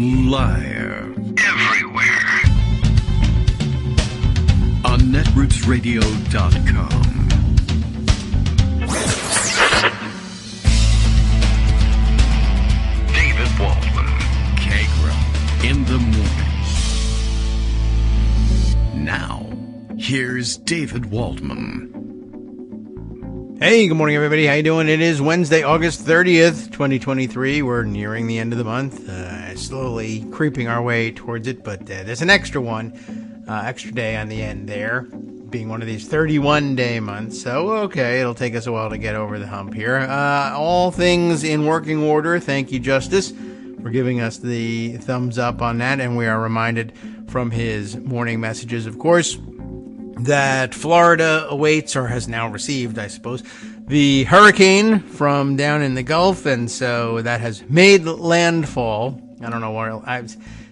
Live. Everywhere. On netrootsradio.com. David Waldman. Kagro. In the morning. Now, here's David Waldman. Hey, good morning, everybody. How you doing? It is Wednesday, August 30th, 2023. We're nearing the end of the month, slowly creeping our way towards it, but there's an extra day on the end there, being one of these 31-day months. So, okay, it'll take us a while to get over the hump here. All things in working order. Thank you, Justice, for giving us the thumbs up on that, and we are reminded from his morning messages, of course, that Florida awaits, or has now received, I suppose, the hurricane from down in the Gulf, and so that has made landfall. I don't know where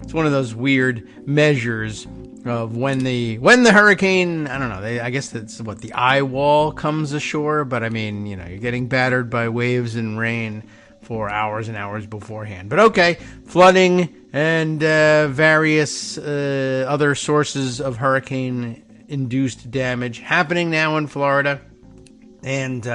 it's one of those weird measures of when the hurricane, I don't know, I guess that's what the eye wall comes ashore, but I mean, you know, you're getting battered by waves and rain for hours and hours beforehand. But okay, flooding and various other sources of hurricane-induced damage happening now in Florida, and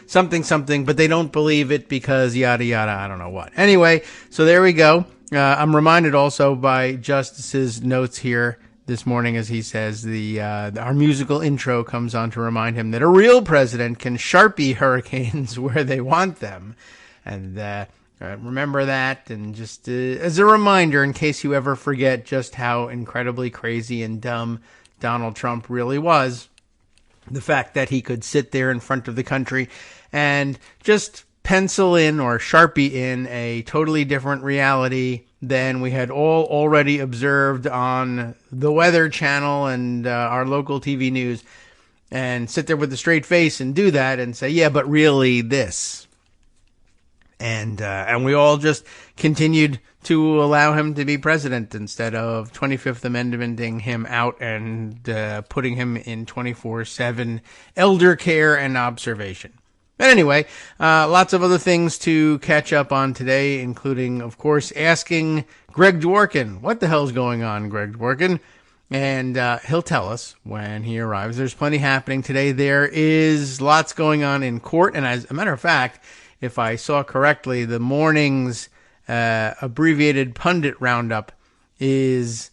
something, but they don't believe it because yada yada, I don't know what. Anyway, so there we go. I'm reminded also by Justice's notes here this morning, as he says, our musical intro comes on to remind him that a real president can Sharpie hurricanes where they want them, and remember that, and just as a reminder, in case you ever forget just how incredibly crazy and dumb Donald Trump really was, the fact that he could sit there in front of the country and just pencil in or Sharpie in a totally different reality than we had all already observed on the Weather Channel and our local TV news, and sit there with a straight face and do that and say, yeah, but really this. And we all just continued to allow him to be president instead of 25th Amendmenting him out and putting him in 24/7 elder care and observation. But anyway, lots of other things to catch up on today, including, of course, asking Greg Dworkin, what the hell's going on, Greg Dworkin? And he'll tell us when he arrives. There's plenty happening today. There is lots going on in court, and as a matter of fact, if I saw correctly, the morning's abbreviated pundit roundup is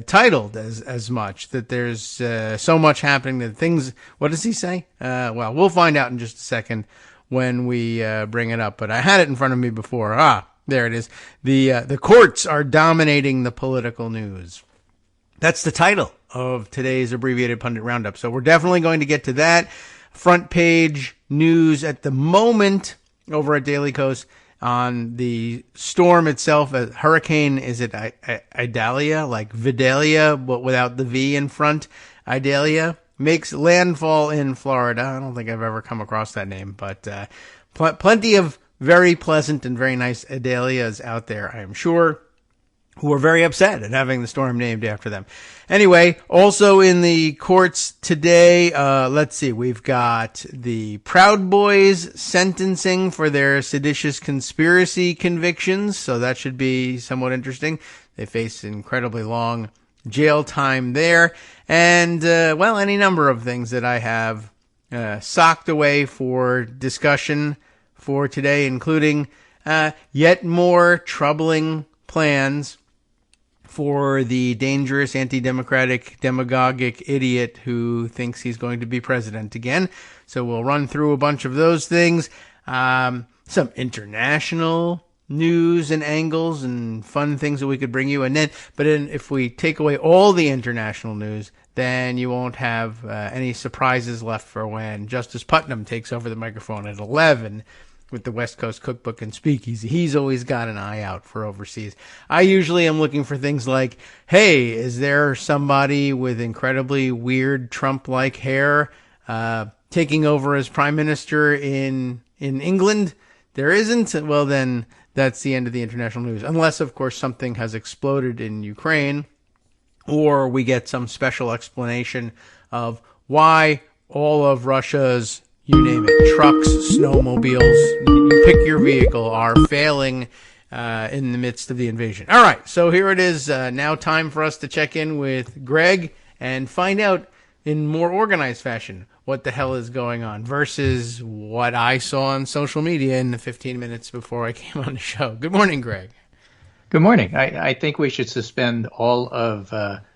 titled as much, that there's so much happening that things, what does he say? Well, we'll find out in just a second when we bring it up, but I had it in front of me before. There it is. The courts are dominating the political news. That's the title of today's abbreviated pundit roundup. So we're definitely going to get to that. Front page news at the moment over at Daily Kos on the storm itself. Hurricane, is it Idalia, like Vidalia, but without the V in front? Idalia makes landfall in Florida. I don't think I've ever come across that name, but plenty of very pleasant and very nice Idalias out there, I am sure, who are very upset at having the storm named after them. Anyway, also in the courts today, let's see, we've got the Proud Boys sentencing for their seditious conspiracy convictions, so that should be somewhat interesting. They face incredibly long jail time there, and, well, any number of things that I have socked away for discussion for today, including yet more troubling plans for the dangerous, anti-democratic, demagogic idiot who thinks he's going to be president again. So we'll run through a bunch of those things. Some international news and angles and fun things that we could bring you. But if we take away all the international news, then you won't have any surprises left for when Justice Putnam takes over the microphone at 11. With the West Coast Cookbook and Speakeasy. He's always got an eye out for overseas. I usually am looking for things like, hey, is there somebody with incredibly weird Trump-like hair taking over as prime minister in England? There isn't? Well, then that's the end of the international news. Unless, of course, something has exploded in Ukraine, or we get some special explanation of why all of Russia's, you name it, trucks, snowmobiles, you pick your vehicle, are failing in the midst of the invasion. All right, so here it is. Now time for us to check in with Greg and find out in more organized fashion what the hell is going on versus what I saw on social media in the 15 minutes before I came on the show. Good morning, Greg. Good morning. I think we should suspend all of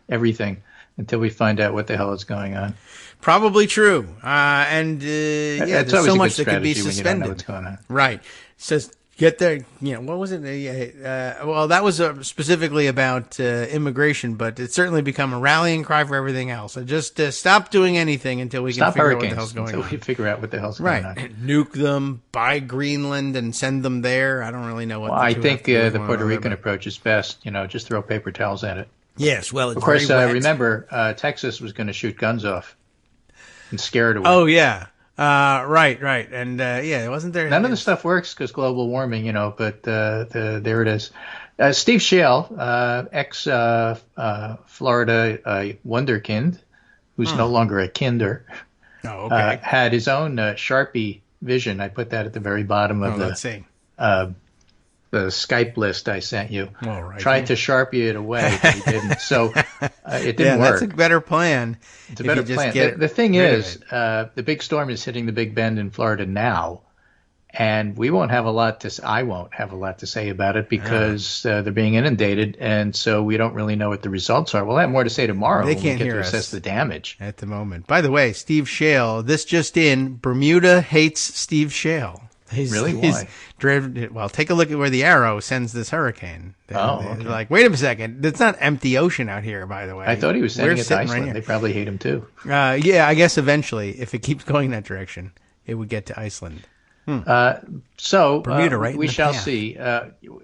everything until we find out what the hell is going on. Probably true. There's so much that could be suspended. When you don't know what's going on. Right. Says get there. What was it? Well, that was specifically about immigration, but it's certainly become a rallying cry for everything else. So just stop doing anything until we can figure out what the hell's going on. Until we figure out what the hell's going on. Right. Nuke them, buy Greenland, and send them there. I don't really know what. Well, I think the Puerto Rican approach is best. Just throw paper towels at it. Yes. Well, it's of course. Very wet. Remember, Texas was going to shoot guns off and scare it away. Oh yeah. Right. And, wasn't there? None of the stuff works because global warming, but, there it is. Steve Schale, ex-Florida, wunderkind, who's no longer a kinder, had his own, Sharpie vision. I put that at the very bottom of the Skype list I sent you. Tried to Sharpie it away, but he didn't. So it didn't work. That's a better plan. It's a better plan. The thing is, the big storm is hitting the Big Bend in Florida now, and I won't have a lot to say about it because they're being inundated, and so we don't really know what the results are. We'll have more to say tomorrow when we get to assess the damage. At the moment. By the way, Steve Schale, this just in, Bermuda hates Steve Schale. Why? Well, take a look at where the arrow sends this hurricane. Okay. They're like, wait a second. It's not empty ocean out here, by the way. I thought he was sending it to Iceland. They probably hate him too. I guess eventually, if it keeps going that direction, it would get to Iceland. Bermuda, right? We shall see.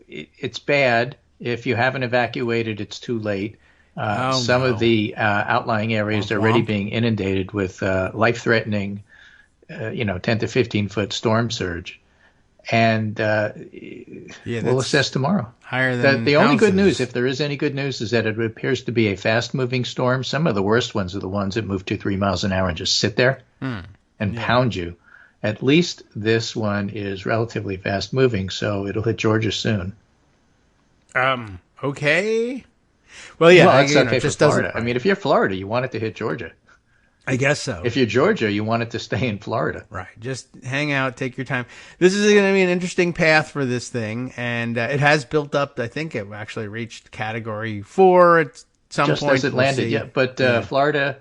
It's bad. If you haven't evacuated, it's too late. Some of the outlying areas are already being inundated with life-threatening 10 to 15 foot storm surge. And we'll assess tomorrow. Higher than the only good news, if there is any good news, is that it appears to be a fast-moving storm. Some of the worst ones are the ones that move 2-3 miles an hour and just sit there and pound you. At least this one is relatively fast-moving, so it'll hit Georgia soon. Okay. Well, yeah. Well, it's okay for Florida. I mean, if you're Florida, you want it to hit Georgia. I guess so. If you're Georgia, you want it to stay in Florida. Right. Just hang out, take your time. This is going to be an interesting path for this thing, and it has built up. I think it actually reached Category 4 at some point. Just as it landed, yeah. But Florida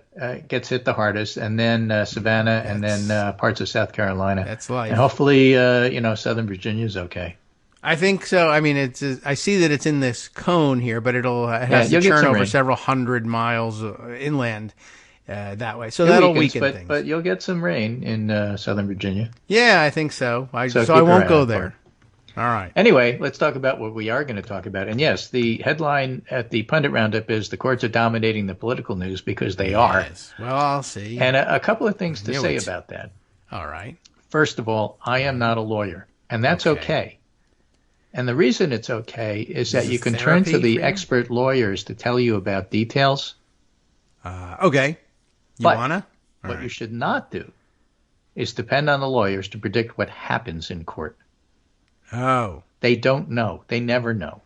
gets hit the hardest, and then Savannah, and then parts of South Carolina. That's life. And hopefully, Southern Virginia is okay. I think so. I mean, I see that it's in this cone here, but it has to churn over several hundred miles inland. That way. So that'll weaken things. But you'll get some rain in Southern Virginia. Yeah, I think so. So I won't go there. All right. Anyway, let's talk about what we are going to talk about. And yes, the headline at the Pundit Roundup is the courts are dominating the political news because they are. Well, I'll see. And a couple of things to say about that. All right. First of all, I am not a lawyer, and that's okay. And the reason it's okay is that you can turn to the expert lawyers to tell you about details. Okay. What you should not do is depend on the lawyers to predict what happens in court. Oh. They don't know. They never know.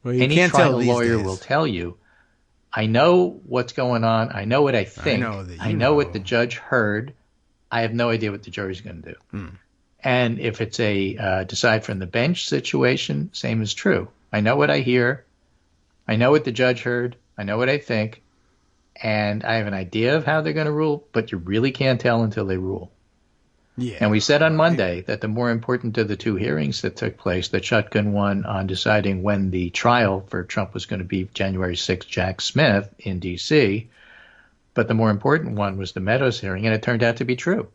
Well, you can't tell these lawyer days. will tell you, I know what's going on. I know what I think. I know what the judge heard. I have no idea what the jury's going to do. And if it's a decide from the bench situation, same is true. I know what I hear. I know what the judge heard. I know what I think. And I have an idea of how they're going to rule, but you really can't tell until they rule. Yeah. And we said on Monday that the more important of the two hearings that took place, the shotgun one on deciding when the trial for Trump was going to be January 6th, Jack Smith in D.C., but the more important one was the Meadows hearing, and it turned out to be true.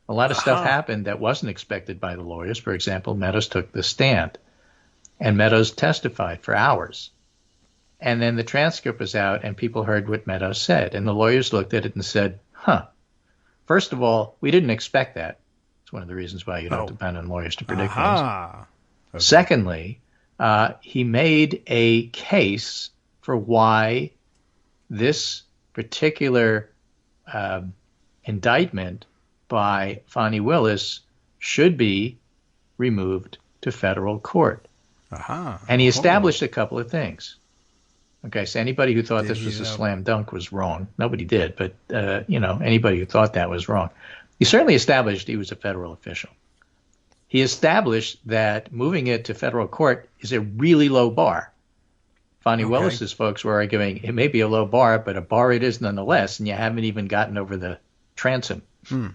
A lot of stuff happened that wasn't expected by the lawyers. For example, Meadows took the stand, and Meadows testified for hours. And then the transcript was out, and people heard what Meadows said. And the lawyers looked at it and said, first of all, we didn't expect that. It's one of the reasons why you don't depend on lawyers to predict things. Okay. Secondly, he made a case for why this particular indictment by Fani Willis should be removed to federal court. And he established a couple of things. Okay, so anybody who thought this was a know? slam dunk was wrong. Nobody did, but, anybody who thought that was wrong. He certainly established he was a federal official. He established that moving it to federal court is a really low bar. Fani Willis's folks were arguing it may be a low bar, but a bar it is nonetheless, and you haven't even gotten over the transom. All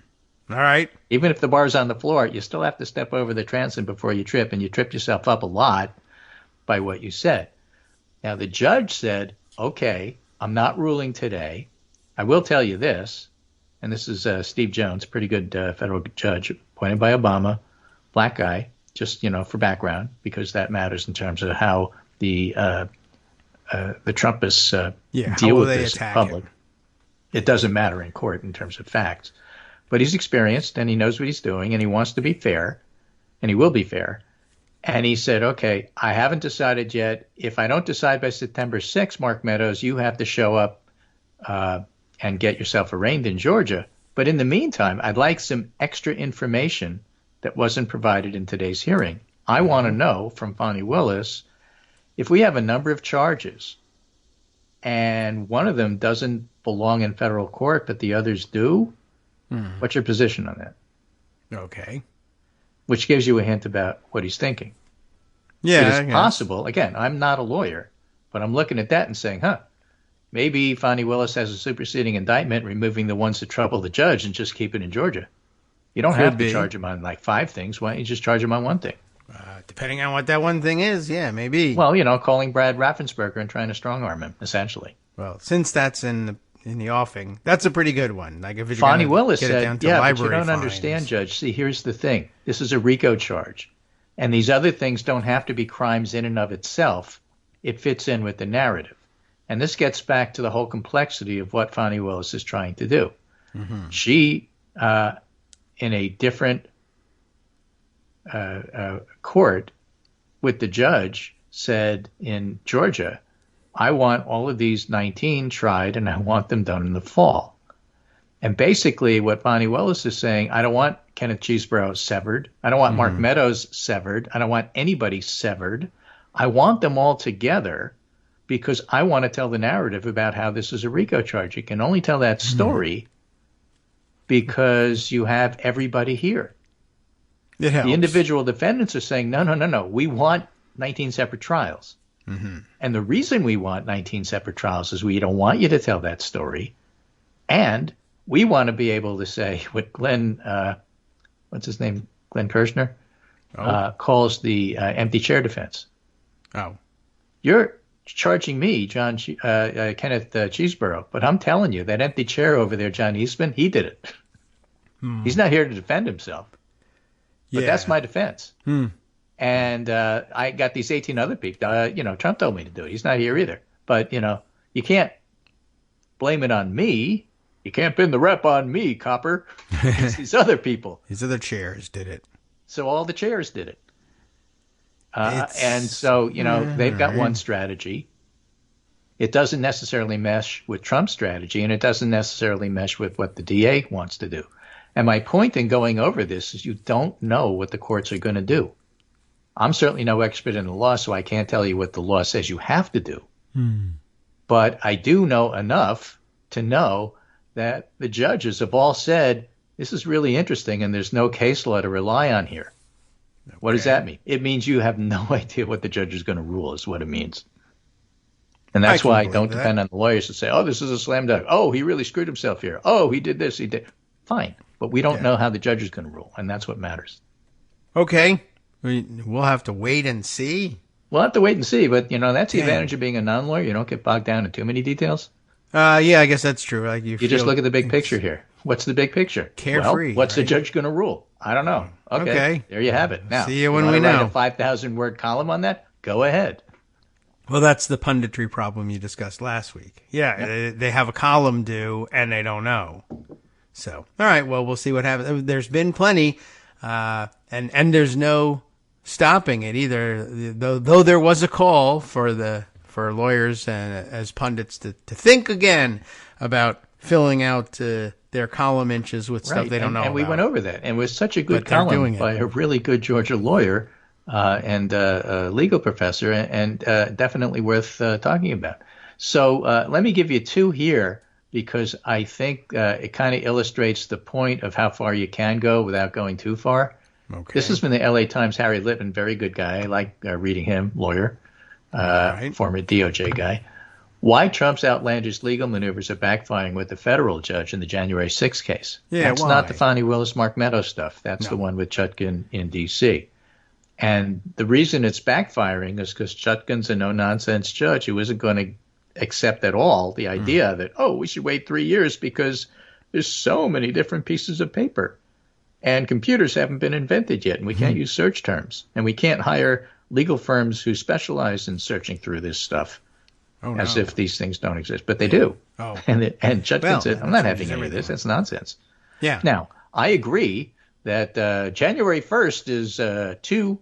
right. Even if the bar's on the floor, you still have to step over the transom before you trip, and you tripped yourself up a lot by what you said. Now, the judge said, okay, I'm not ruling today. I will tell you this, and this is Steve Jones, pretty good federal judge, appointed by Obama, black guy, just, for background, because that matters in terms of how the Trumpists deal with this in public. It doesn't matter in court in terms of facts. But he's experienced, and he knows what he's doing, and he wants to be fair, and he will be fair. And he said, okay, I haven't decided yet. If I don't decide by September 6th, Mark Meadows, you have to show up and get yourself arraigned in Georgia. But in the meantime, I'd like some extra information that wasn't provided in today's hearing. I want to know from Fani Willis, if we have a number of charges and one of them doesn't belong in federal court, but the others do, what's your position on that? Okay. Which gives you a hint about what he's thinking. Yeah. It is possible. Again, I'm not a lawyer, but I'm looking at that and saying, maybe Fani Willis has a superseding indictment, removing the ones that trouble the judge and just keep it in Georgia. You don't have to charge him on like 5 things. Why don't you just charge him on one thing? Depending on what that one thing is, yeah, maybe. Well, calling Brad Raffensperger and trying to strong-arm him, essentially. Well, since that's in the offing, that's a pretty good one. Like if Fani Willis said, down to but you don't fines. understand, Judge. See, here's the thing. This is a RICO charge. And these other things don't have to be crimes in and of itself. It fits in with the narrative. And this gets back to the whole complexity of what Fani Willis is trying to do. Mm-hmm. She, in a different court with the judge, said in Georgia, I want all of these 19 tried, and I want them done in the fall. And basically what Fani Willis is saying, I don't want Kenneth Chesebro severed. I don't want Mark Meadows severed. I don't want anybody severed. I want them all together because I want to tell the narrative about how this is a RICO charge. You can only tell that story because you have everybody here. It helps. The individual defendants are saying, no. We want 19 separate trials. Mm-hmm. And the reason we want 19 separate trials is we don't want you to tell that story. And we want to be able to say what Glenn, what's his name? Glenn Kirshner, calls the empty chair defense. Oh. You're charging me, Kenneth Chesebro, but I'm telling you, that empty chair over there, John Eastman, he did it. He's not here to defend himself. But that's my defense. And I got these 18 other people. Trump told me to do it. He's not here either. But, you can't blame it on me. You can't pin the rep on me, copper. It's these other people. These other chairs did it. So all the chairs did it. And so, they've got one strategy. It doesn't necessarily mesh with Trump's strategy, and it doesn't necessarily mesh with what the DA wants to do. And my point in going over this is you don't know what the courts are going to do. I'm certainly no expert in the law, so I can't tell you what the law says you have to do. But I do know enough to know that the judges have all said, this is really interesting, and there's no case law to rely on here. Okay. What does that mean? It means you have no idea what the judge is going to rule is what it means. And that's why I don't depend on the lawyers to say, this is a slam dunk. Oh, he really screwed himself here. Oh, he did this. He did. Fine. But we don't know how the judge is going to rule, and that's what matters. Okay. We'll have to wait and see. We'll have to wait and see, but, that's the advantage of being a non-lawyer. You don't get bogged down in too many details. Yeah, I guess that's true. Like you just look at the big picture here. What's the big picture? Carefree. Well, what's the judge going to rule? I don't know. Okay. There you have it. Now, see you when we know. Write a 5,000-word column on that? Go ahead. Well, that's the punditry problem you discussed last week. Yeah, they have a column due, and they don't know. So, all right, well, we'll see what happens. There's been plenty, and there's no stopping it either. Though there was a call for lawyers and as pundits to think again about filling out their column inches with stuff they don't know and about. We went over that, and it was such a good column by a really good Georgia lawyer, and a legal professor, and definitely worth talking about. So let me give you two here, because I think it kind of illustrates the point of how far you can go without going too far. Okay. This is from the LA Times. Harry Litman, very good guy. I like reading him, lawyer, Right. former DOJ guy. Why Trump's outlandish legal maneuvers are backfiring with the federal judge in the January 6th case. Yeah, That's why? not the Fani Willis, Mark Meadows stuff. That's No. the one with Chutkan in D.C. And the reason it's backfiring is because Chutkan's a no-nonsense judge who isn't going to accept at all the idea that, we should wait 3 years because there's so many different pieces of paper. And computers haven't been invented yet, and we can't use search terms. And we can't hire legal firms who specialize in searching through this stuff as if these things don't exist. But they do. Oh. And Chutkan Well, said, I'm that not having changes any of this. everything. That's nonsense. Yeah. Now, I agree that January 1st is too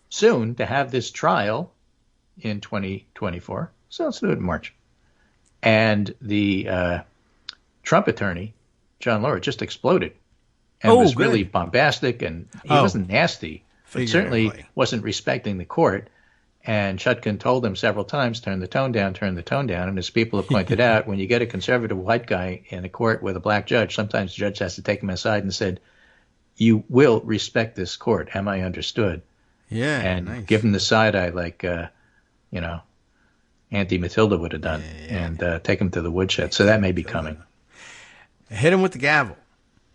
soon to have this trial in 2024. So let's do it in March. And the Trump attorney, John Lawler, just exploded and was good. really bombastic, and he wasn't nasty, but certainly Figuratively. wasn't respecting the court. And Chutkan told him several times, turn the tone down, turn the tone down. And as people have pointed out, when you get a conservative white guy in a court with a black judge, sometimes the judge has to take him aside and said, you will respect this court. Am I understood? Yeah. And nice. give him the side eye like, Auntie Matilda would have done, and take him to the woodshed. So that may be coming. Hit him with the gavel.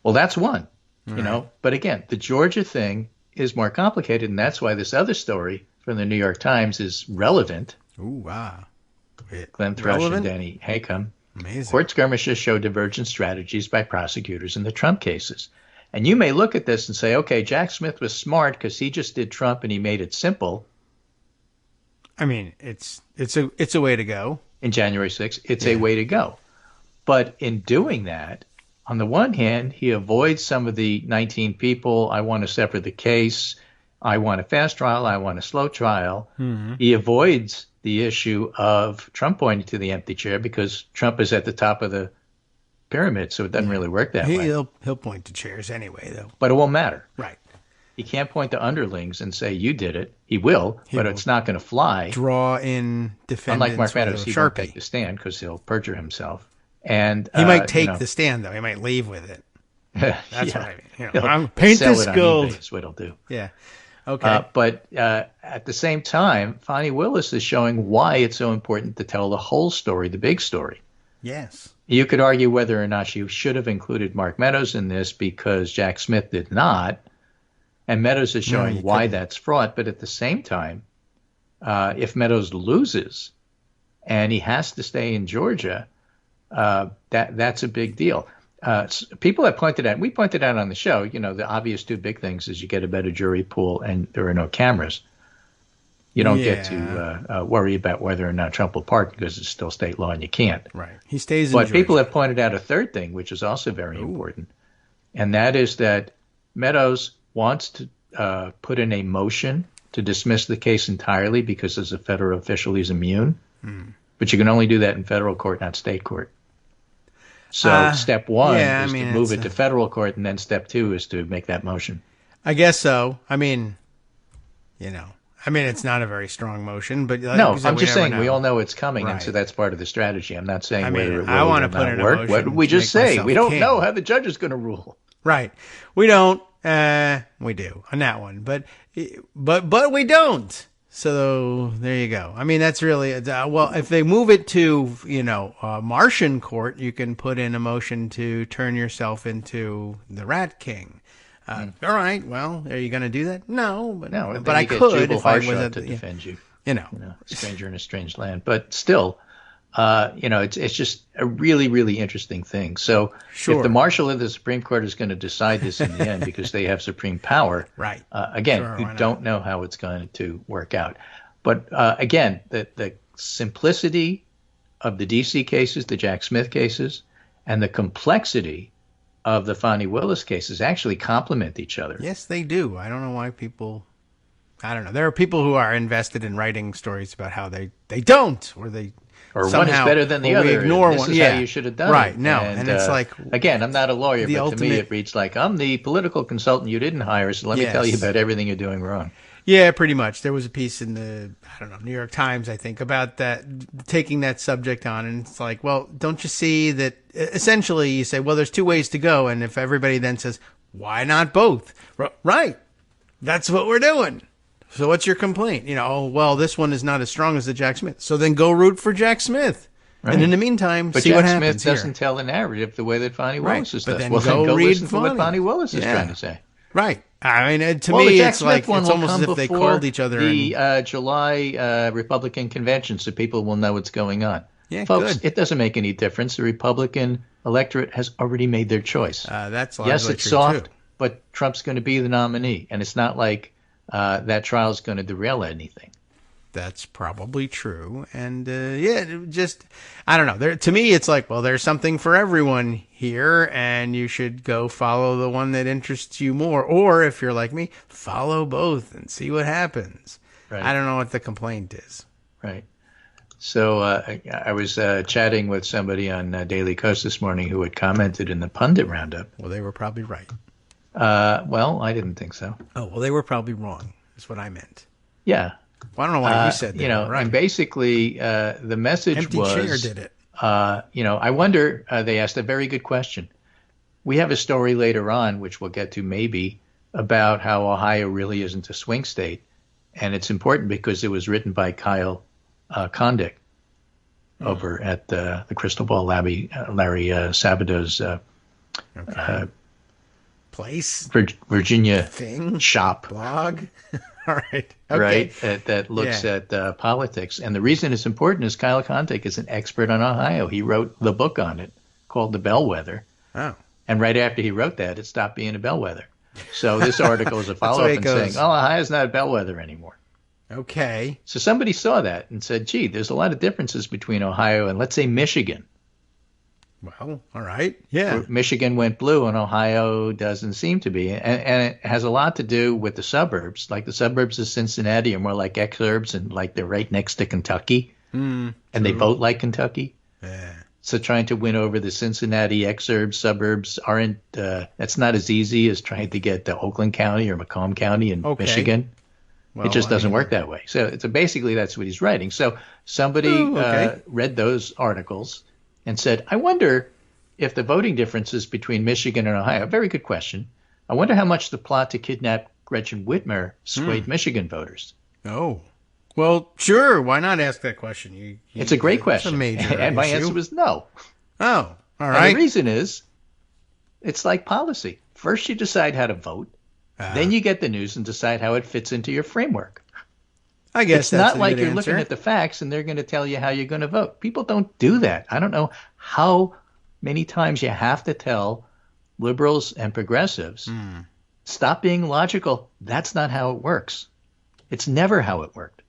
Well, that's one, know. But again, the Georgia thing is more complicated, and that's why this other story from the New York Times is relevant. Ooh, wow. Glenn Thrush Relevant? and Danny Haycom. Amazing. Court skirmishes show divergent strategies by prosecutors in the Trump cases. And you may look at this and say, okay, Jack Smith was smart because he just did Trump and he made it simple I mean, it's a way to go. in January 6th. It's a way to go. But in doing that, on the one hand, he avoids some of the 19 people. I want to sever the case. I want a fast trial. I want a slow trial. Mm-hmm. He avoids the issue of Trump pointing to the empty chair because Trump is at the top of the pyramid, so it doesn't really work that way. He'll point to chairs anyway, though. But it won't matter. Right. He can't point to underlings and say, you did it. He will, but will. it's not going to fly. Draw in defendants Unlike Mark Meadows, with he a won't take Sharpie. the stand because he'll perjure himself. And He might take the stand, though. He might leave with it. That's what I mean. I'm paint sell this it on gold. eBay. That's what he'll do. Yeah. Okay. But at the same time, Fani Willis is showing why it's so important to tell the whole story, the big story. Yes. You could argue whether or not she should have included Mark Meadows in this because Jack Smith did not. And Meadows is showing why that's fraught. But at the same time, if Meadows loses and he has to stay in Georgia, that's a big deal. People have pointed out, we pointed out on the show, the obvious two big things is you get a better jury pool and there are no cameras. You don't get to worry about whether or not Trump will pardon because it's still state law and you can't. Right. He stays in But Georgia. people have pointed out a third thing, which is also very important, and that is that Meadows wants to put in a motion to dismiss the case entirely because as a federal official he's immune. But you can only do that in federal court, not state court. So step one is to move it to federal court, and then step two is to make that motion. I guess so. I mean, it's not a very strong motion, but like No, you said, I'm just saying know. we all know it's coming, and Right. so that's part of the strategy. I'm not saying I mean, whether it will I or wanna will put not in a work. motion What did we to just make say? myself We don't king. know how the judge is going to rule. Right. We don't. We do on that one, but we don't. So there you go. I mean, that's really well. If they move it to Martian court, you can put in a motion to turn yourself into the Rat King. All right. Well, are you going to do that? No, but No, but I could if I was at to the, defend you. Stranger in a strange land. But still, it's just a really, really interesting thing. So if the marshal of the Supreme Court is going to decide this in the end because they have supreme power, right? Again, you don't know how it's going to work out. But again, the simplicity of the D.C. cases, the Jack Smith cases, and the complexity of the Fani Willis cases actually complement each other. Yes, they do. I don't know why people... I don't know. There are people who are invested in writing stories about how they don't, or they Or somehow, one is better than the or other. we ignore this one. is yeah. how you should have done right. it. No, and it's like, again, I'm not a lawyer, the but to me ultimate- it reads like, I'm the political consultant you didn't hire, so let me tell you Yes. about everything you're doing wrong. Yeah, pretty much. There was a piece in the, I don't know, New York Times, I think, about that, taking that subject on. And it's like, well, don't you see that essentially you say, well, there's two ways to go. And if everybody then says, why not both? Right. That's what we're doing. So what's your complaint? Oh, well, this one is not as strong as the Jack Smith. So then go root for Jack Smith. Right. And in the meantime, but see Jack what happens Smith doesn't tell the narrative the way that Fonnie Willis does. But then well, go then go read listen to what Fonnie Willis is trying to say. Right. I mean, to well, me, Jack it's Smith like one it's will almost come as if they before called each other. The July Republican convention, so people will know what's going on. Yeah, folks, good. It doesn't make any difference. The Republican electorate has already made their choice. That's yes, it's true soft, too. but Trump's going to be the nominee, and it's not like that trial is going to derail anything. That's probably true. And I don't know. To me, it's like, well, there's something for everyone here, and you should go follow the one that interests you more. Or if you're like me, follow both and see what happens. Right. I don't know what the complaint is. Right. So I was chatting with somebody on Daily Kos this morning who had commented in the pundit roundup. Well, they were probably right. Well, I didn't think so. Oh, well, they were probably wrong. Is what I meant. Yeah. Well, I don't know why you said that. Right. And basically the message Empty was, chair did it. I wonder, they asked a very good question. We have a story later on, which we'll get to maybe, about how Ohio really isn't a swing state. And it's important because it was written by Kyle Kondik over at the Crystal Ball Larry Sabado's place, Virginia thing, shop, blog. All right. Okay. Right. That looks at politics. And the reason it's important is Kyle Kondik is an expert on Ohio. He wrote the book on it called The Bellwether. Oh. And right after he wrote that, it stopped being a bellwether. So this article is a follow-up and saying, oh, Ohio's not a bellwether anymore. Okay. So somebody saw that and said, gee, there's a lot of differences between Ohio and, let's say, Michigan. Well, all right. Yeah. Michigan went blue and Ohio doesn't seem to be. And it has a lot to do with the suburbs. Like the suburbs of Cincinnati are more like exurbs and like they're right next to Kentucky. And they vote like Kentucky. Yeah. So trying to win over the Cincinnati exurbs, suburbs aren't, that's not as easy as trying to get to Oakland County or Macomb County in Michigan. Well, it just doesn't work that way. So basically that's what he's writing. So somebody read those articles and said, I wonder if the voting differences between Michigan and Ohio, very good question. I wonder how much the plot to kidnap Gretchen Whitmer swayed Michigan voters. Oh, well, sure. Why not ask that question? It's a great question. It's a major and my issue. answer was no. Oh, all right. And the reason is it's like policy. First you decide how to vote. Then you get the news and decide how it fits into your framework. I guess it's that's not like you're answer. looking at the facts and they're going to tell you how you're going to vote. People don't do that. I don't know how many times you have to tell liberals and progressives, stop being logical. That's not how it works. It's never how it worked.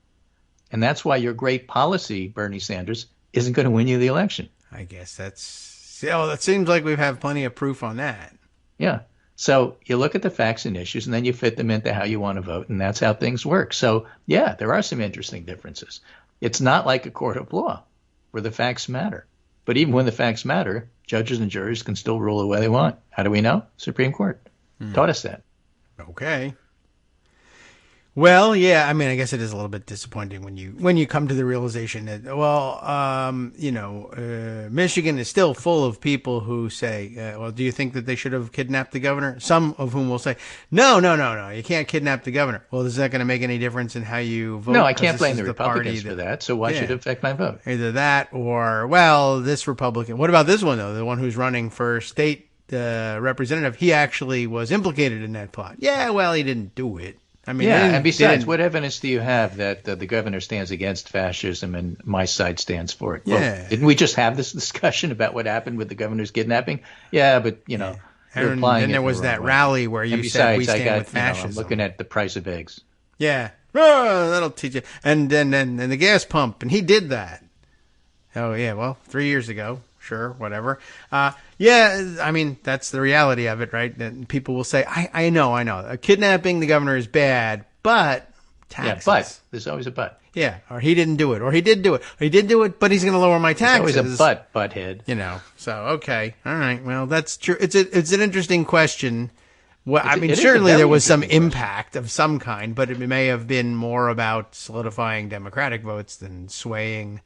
And that's why your great policy, Bernie Sanders, isn't going to win you the election. I guess that seems like we've had plenty of proof on that. Yeah. So you look at the facts and issues, and then you fit them into how you want to vote, and that's how things work. So, yeah, there are some interesting differences. It's not like a court of law where the facts matter. But even when the facts matter, judges and juries can still rule the way they want. How do we know? Supreme Court taught us that. Okay. Well, yeah, I mean, I guess it is a little bit disappointing when you come to the realization that, Michigan is still full of people who say, well, do you think that they should have kidnapped the governor? Some of whom will say, no, you can't kidnap the governor. Well, is that going to make any difference in how you vote? No, I can't blame the Republicans for that, so why should it affect my vote? Either that or, well, this Republican. What about this one, though? The one who's running for state representative, he actually was implicated in that plot. Yeah, well, he didn't do it. I mean, and besides, what evidence do you have that the governor stands against fascism and my side stands for it? Yeah. Well, didn't we just have this discussion about what happened with the governor's kidnapping? Yeah, but, you're applying then there was that rally where you said we stand with fascism. I'm looking at the price of eggs. Yeah. Oh, that'll teach you. And then the gas pump, and he did that. Oh, yeah, well, 3 years ago. Sure, whatever. Yeah, I mean, that's the reality of it, right? And people will say, I know. Kidnapping the governor is bad, but taxes. Yeah, but. There's always a but. Yeah, or he didn't do it, or he did do it, or he did do it, but he's going to lower my taxes. There's always a butthead. You know, so, okay. All right. Well, that's true. It's an interesting question. Well, I mean, certainly there was some impact of some kind, but it may have been more about solidifying Democratic votes than swaying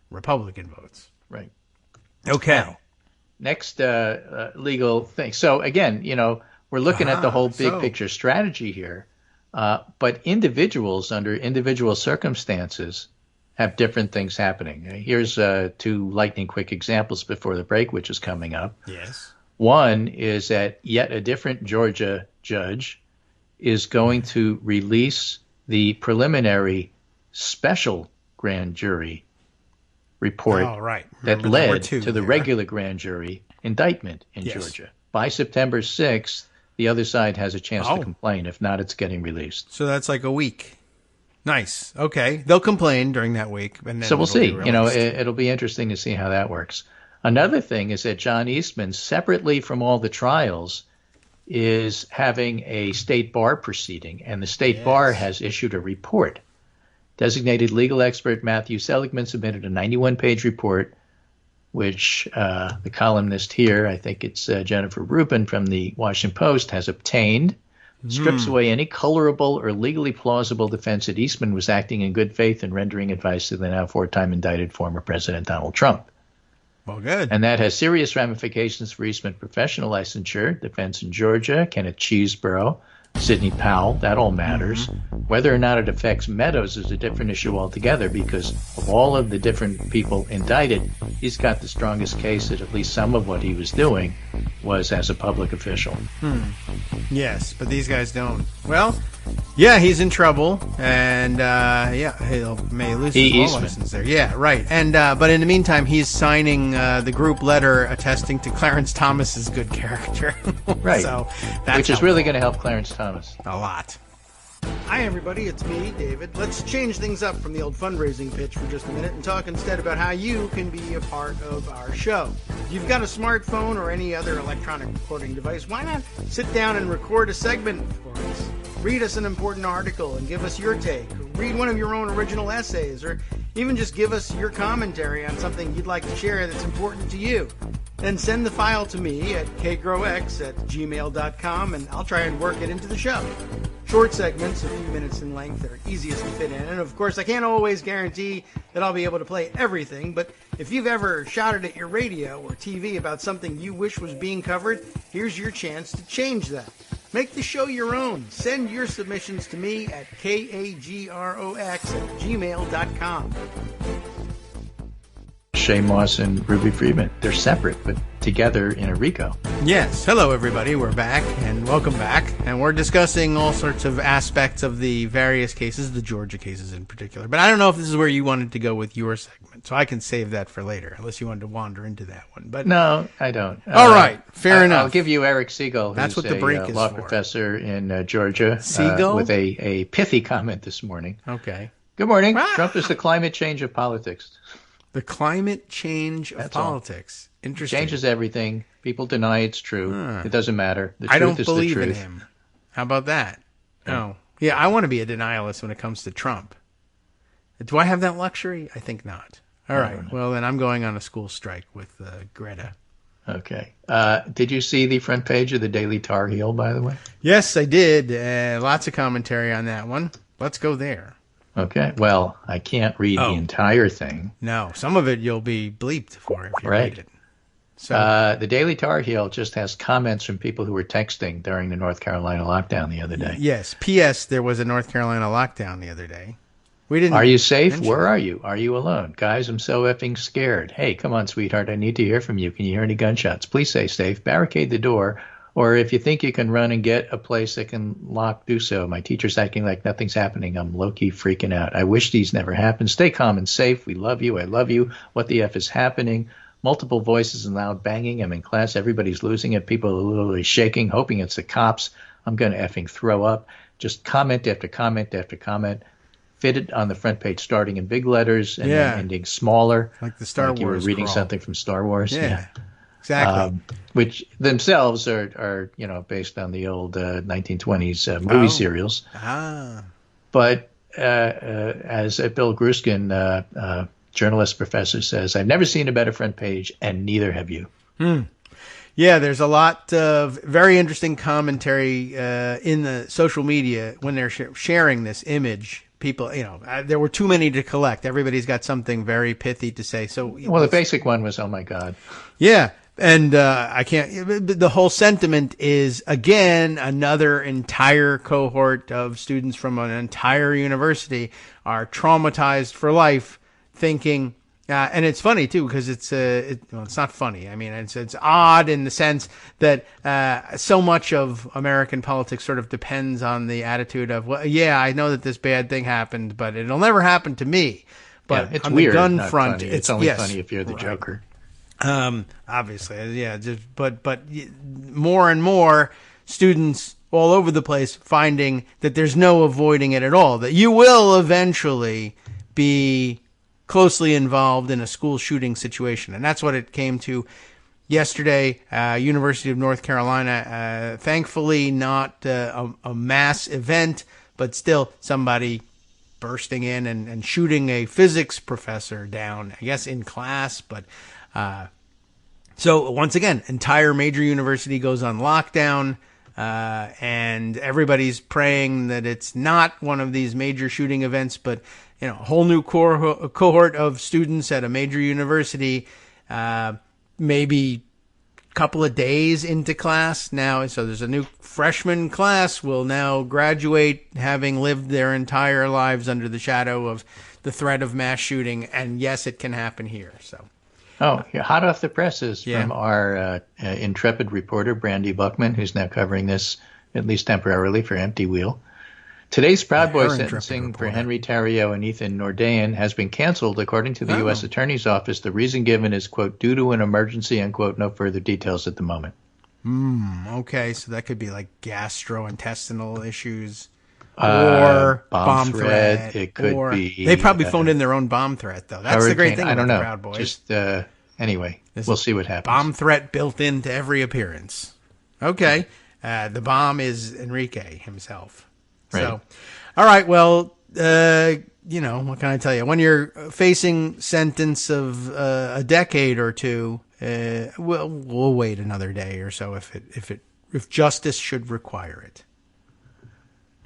Republican votes. Right. Okay. Now, next legal thing. So again, you know, we're looking at the whole big picture strategy here, but individuals under individual circumstances have different things happening. Here's 2 lightning quick examples before the break, which is coming up. Yes. One is that yet a different Georgia judge is going to release the preliminary special grand jury report that led to the regular grand jury indictment in Georgia. By September 6th, the other side has a chance to complain. If not, it's getting released. So that's like a week. Nice. Okay. They'll complain during that week. And then so we'll see. You know, it'll be interesting to see how that works. Another thing is that John Eastman, separately from all the trials, is having a state bar proceeding, and the state bar has issued a report. Designated legal expert Matthew Seligman submitted a 91-page report, which the columnist here, I think it's Jennifer Rubin from the Washington Post, has obtained. Strips away any colorable or legally plausible defense that Eastman was acting in good faith in rendering advice to the now 4-time indicted former President Donald Trump. Well, good. And that has serious ramifications for Eastman professional licensure, defense in Georgia, Kenneth Chesebro, Sidney Powell. That all matters. Whether or not it affects Meadows is a different issue altogether, because of all of the different people indicted, he's got the strongest case that at least some of what he was doing was as a public official. Yes, but these guys don't. Well, yeah, he's in trouble, and he may lose his law license there. Yeah, right. And but in the meantime, he's signing the group letter attesting to Clarence Thomas's good character. Right. So that's which is really going to help Clarence Thomas a lot. Hi, everybody. It's me, David. Let's change things up from the old fundraising pitch for just a minute and talk instead about how you can be a part of our show. If you've got a smartphone or any other electronic recording device, why not sit down and record a segment for us? Read us an important article and give us your take. Read one of your own original essays, or even just give us your commentary on something you'd like to share that's important to you. Then send the file to me at kagrox@gmail.com, and I'll try and work it into the show. Short segments, a few minutes in length, that are easiest to fit in. And of course, I can't always guarantee that I'll be able to play everything, but if you've ever shouted at your radio or TV about something you wish was being covered, here's your chance to change that. Make the show your own. Send your submissions to me at kagrox@gmail.com. Shay Moss and Ruby Friedman. They're separate, but together in a RICO. Yes. Hello, everybody. We're back, and welcome back. And we're discussing all sorts of aspects of the various cases, the Georgia cases in particular. But I don't know if this is where you wanted to go with your segment, so I can save that for later, unless you wanted to wander into that one. But no, I don't. All right. Fair enough. I'll give you Eric Siegel, That's who's what the break is law for. professor in Georgia, Siegel? with a pithy comment this morning. Okay. Good morning. Trump is the climate change of politics. The climate change of politics. Interesting. Changes everything. People deny it's true. It doesn't matter. The truth I don't is believe the truth. in him. How about that? No. Yeah, I want to be a denialist when it comes to Trump. Do I have that luxury? I think not. All right. Well, then I'm going on a school strike with Greta. Okay. Did you see the front page of the Daily Tar Heel, by the way? Yes, I did. Lots of commentary on that one. Let's go there. Okay. Well, I can't read the entire thing. No, some of it you'll be bleeped for if you read it. So the Daily Tar Heel just has comments from people who were texting during the North Carolina lockdown the other day. Yes. P.S. There was a North Carolina lockdown the other day. We didn't. Are you safe? Where are you? Are you alone? Guys, I'm so effing scared. Hey, come on, sweetheart. I need to hear from you. Can you hear any gunshots? Please stay safe. Barricade the door. Or if you think you can run and get a place that can lock, do so. My teacher's acting like nothing's happening. I'm low-key freaking out. I wish these never happened. Stay calm and safe. We love you. I love you. What the F is happening? Multiple voices and loud banging. I'm in class. Everybody's losing it. People are literally shaking, hoping it's the cops. I'm going to effing throw up. Just comment after comment after comment. Fitted on the front page, starting in big letters and then ending smaller. Like the Star Wars. You were reading something from Star Wars. Yeah. Exactly. Which themselves are based on the old 1920s movie serials. But as Bill Gruskin, journalist professor, says, I've never seen a better front page, and neither have you. Yeah, there's a lot of very interesting commentary in the social media when they're sharing this image. People, there were too many to collect. Everybody's got something very pithy to say. So, well, the basic one was, oh my God. Yeah. And I can't. The whole sentiment is, again, another entire cohort of students from an entire university are traumatized for life, thinking. And it's funny too, because it's not funny. I mean, it's odd in the sense that so much of American politics sort of depends on the attitude of, well, yeah, I know that this bad thing happened, but it'll never happen to me. But it's on weird, the gun not front, funny. It's only funny if you're the Joker. Obviously, yeah. But more and more students all over the place finding that there's no avoiding it at all. That you will eventually be closely involved in a school shooting situation, and that's what it came to yesterday. University of North Carolina, thankfully not a mass event, but still somebody bursting in and shooting a physics professor down, I guess in class, but. So once again, entire major university goes on lockdown, and everybody's praying that it's not one of these major shooting events, but, a whole new cohort of students at a major university, maybe a couple of days into class now. So there's a new freshman class will now graduate having lived their entire lives under the shadow of the threat of mass shooting. And yes, it can happen here. So. Oh, hot off the presses from our intrepid reporter, Brandy Buckman, who's now covering this, at least temporarily, for Empty Wheel. Today's Proud Boy sentencing for Henry Tarrio and Ethan Nordain has been canceled, according to the U.S. Attorney's Office. The reason given is, quote, due to an emergency, unquote, no further details at the moment. Okay, so that could be like gastrointestinal issues. Or bomb threat. It could be. They probably phoned in their own bomb threat, though. That's the great thing about the Proud Boys. Just, anyway, we'll see what happens. Bomb threat built into every appearance. Okay. The bomb is Enrique himself. Right. So, all right, well, what can I tell you? When you're facing sentence of a decade or two, we'll wait another day or so if justice should require it.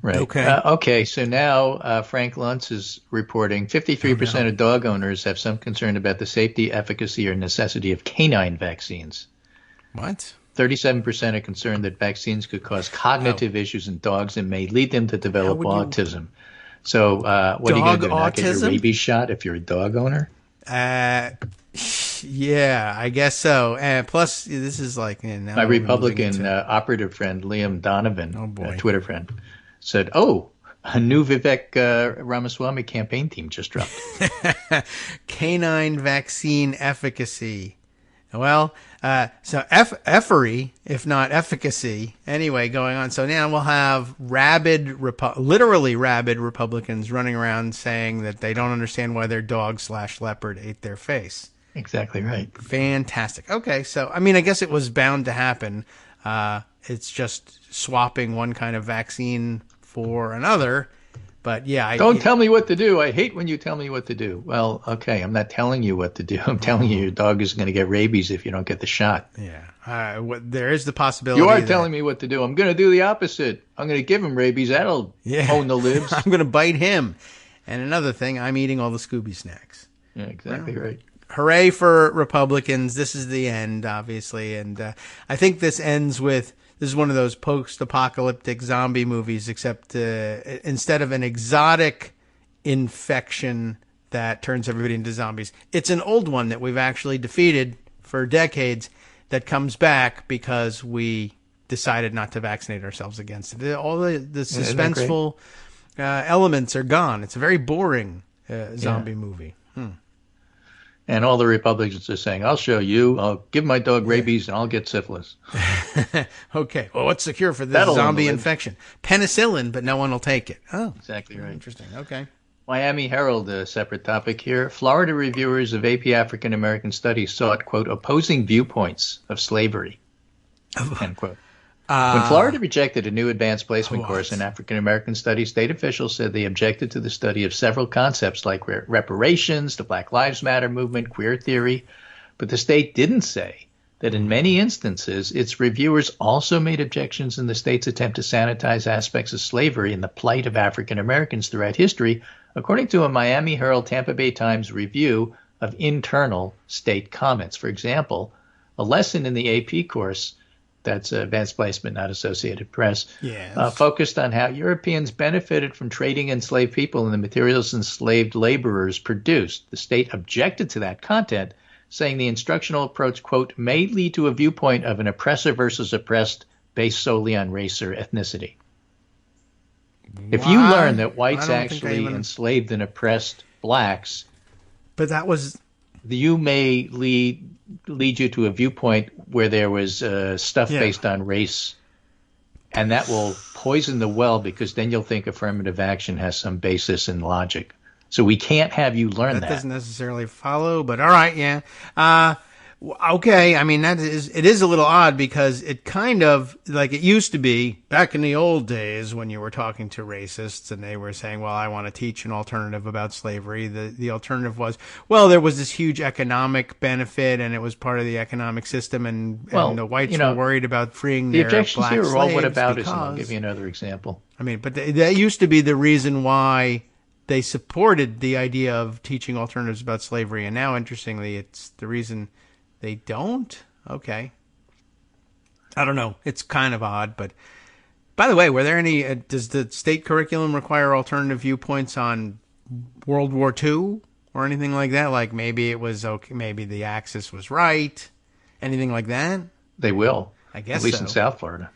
Right. Okay. So now Frank Luntz is reporting 53% of dog owners have some concern about the safety, efficacy, or necessity of canine vaccines. What? 37% are concerned that vaccines could cause cognitive issues in dogs and may lead them to develop autism. So what are you going to do? Not get your rabies shot if you're a dog owner? Yeah, I guess so. Plus, this is like my Republican operative friend Liam Donovan, Twitter friend, said, a new Vivek Ramaswamy campaign team just dropped. Canine vaccine efficacy. Well, so effery, if not efficacy, anyway, going on. So now we'll have literally rabid Republicans running around saying that they don't understand why their dog/leopard ate their face. Exactly right. Fantastic. Okay, so, I mean, I guess it was bound to happen. It's just swapping one kind of vaccine for another. But yeah, don't tell me what to do. I hate when you tell me what to do. Well, okay, I'm not telling you what to do. I'm telling you your dog is going to get rabies if you don't get the shot. Yeah, there is the possibility. You are telling me what to do. I'm going to do the opposite. I'm going to give him rabies. That'll own the libs. I'm going to bite him. And another thing, I'm eating all the Scooby snacks. Yeah, exactly right. Hooray for Republicans. This is the end, obviously. And I think this ends with, this is one of those post-apocalyptic zombie movies, except instead of an exotic infection that turns everybody into zombies, it's an old one that we've actually defeated for decades that comes back because we decided not to vaccinate ourselves against it. All the suspenseful elements are gone. It's a very boring zombie movie. And all the Republicans are saying, I'll show you. I'll give my dog rabies and I'll get syphilis. Okay. Well, what's the cure for this zombie infection? Penicillin, but no one will take it. Oh, exactly right. Interesting. Okay. Miami Herald, a separate topic here. Florida reviewers of AP African American Studies sought, quote, opposing viewpoints of slavery, end quote. When Florida rejected a new advanced placement course in African American studies, state officials said they objected to the study of several concepts like reparations, the Black Lives Matter movement, queer theory. But the state didn't say that in many instances, its reviewers also made objections in the state's attempt to sanitize aspects of slavery and the plight of African Americans throughout history, according to a Miami Herald Tampa Bay Times review of internal state comments. For example, a lesson in the AP course, that's Advanced Placement, not Associated Press, focused on how Europeans benefited from trading enslaved people and the materials enslaved laborers produced. The state objected to that content, saying the instructional approach, quote, may lead to a viewpoint of an oppressor versus oppressed based solely on race or ethnicity. If you learn that whites actually enslaved and oppressed blacks, but that was, you may lead you to a viewpoint where there was stuff based on race, and that will poison the well, because then you'll think affirmative action has some basis in logic. So we can't have you learn that. That doesn't necessarily follow, but all right, yeah. Okay, I mean, it is a little odd, because it kind of, like it used to be back in the old days when you were talking to racists and they were saying, well, I want to teach an alternative about slavery. The alternative was, well, there was this huge economic benefit and it was part of the economic system, and the whites were worried about freeing their black slaves. The objections here are all whataboutism. I'll give you another example. I mean, but that used to be the reason why they supported the idea of teaching alternatives about slavery, and now, interestingly, it's the reason they don't? Okay. I don't know. It's kind of odd, but by the way, were there any, does the state curriculum require alternative viewpoints on World War II or anything like that? Like maybe it was okay, maybe the Axis was right, anything like that? They will. I guess at least in South Florida.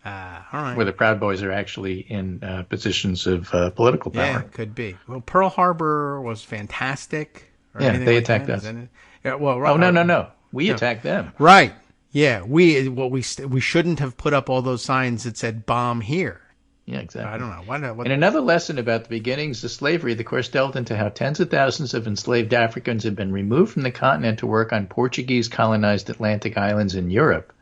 All right. Where the Proud Boys are actually in positions of political power. Yeah, could be. Well, Pearl Harbor was fantastic. Yeah, they like attacked us. Yeah, well, no. We attacked them. Right. Yeah. We shouldn't have put up all those signs that said bomb here. Yeah, exactly. I don't know. What, in another lesson about the beginnings of slavery, the course delved into how tens of thousands of enslaved Africans had been removed from the continent to work on Portuguese colonized Atlantic islands in Europe,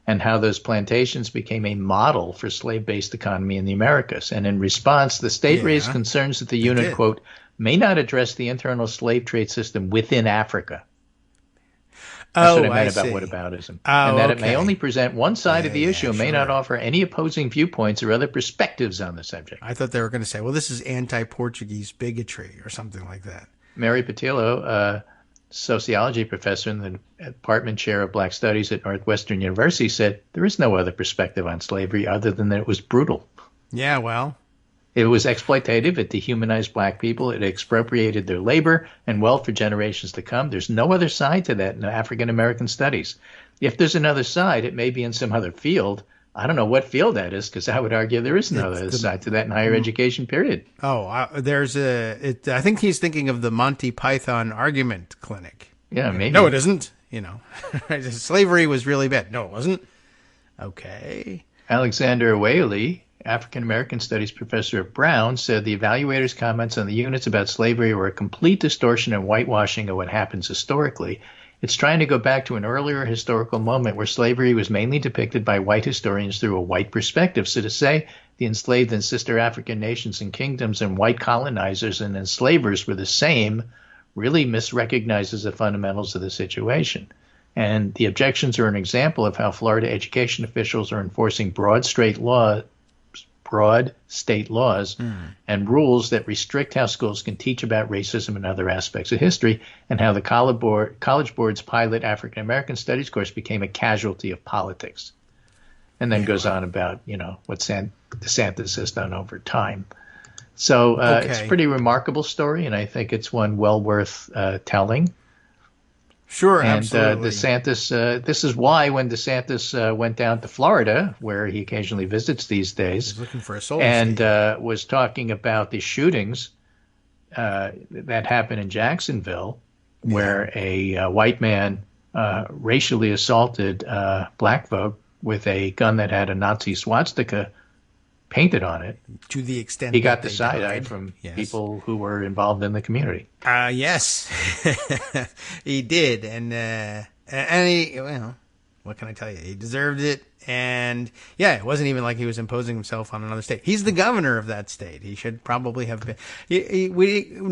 and how those plantations became a model for slave-based economy in the Americas. And in response, the state raised concerns that the unit, quote, may not address the internal slave trade system within Africa. That's what I meant about whataboutism. And that it may only present one side of the issue and may not offer any opposing viewpoints or other perspectives on the subject. I thought they were going to say, well, this is anti-Portuguese bigotry or something like that. Mary Patillo, sociology professor and the department chair of Black Studies at Northwestern University, said there is no other perspective on slavery other than that it was brutal. Yeah, well, it was exploitative. It dehumanized black people. It expropriated their labor and wealth for generations to come. There's no other side to that in African American studies. If there's another side, it may be in some other field. I don't know what field that is, because I would argue there is no other side to that in higher education, period. Oh, I think he's thinking of the Monty Python argument clinic. Yeah, maybe. No, it isn't. Slavery was really bad. No, it wasn't. Okay. Alexander Whaley, African American Studies professor at Brown, said the evaluators' comments on the units about slavery were a complete distortion and whitewashing of what happens historically. It's trying to go back to an earlier historical moment where slavery was mainly depicted by white historians through a white perspective. So to say the enslaved and sister African nations and kingdoms and white colonizers and enslavers were the same really misrecognizes the fundamentals of the situation. And the objections are an example of how Florida education officials are enforcing broad state laws and rules that restrict how schools can teach about racism and other aspects of history, and how the College Board's pilot African American Studies course became a casualty of politics. And then goes on about, what DeSantis has done over time. So it's a pretty remarkable story, and I think it's one well worth telling. Sure, and absolutely. DeSantis, this is why when DeSantis went down to Florida, where he occasionally visits these days, he's looking for a soul and was talking about the shootings that happened in Jacksonville, where a white man racially assaulted black folk with a gun that had a Nazi swastika painted on it. To the extent he got the side-eye from people who were involved in the community. Yes, he did, and he, What can I tell you? He deserved it. And yeah, it wasn't even like he was imposing himself on another state. He's the governor of that state. He should probably have been.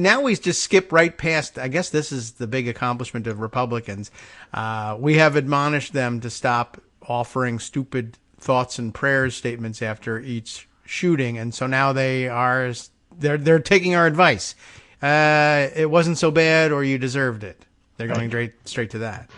Now we just skip right past. I guess this is the big accomplishment of Republicans. We have admonished them to stop offering stupid thoughts and prayers statements after each shooting. And so now they're taking our advice. It wasn't so bad, or you deserved it. They're going straight to that.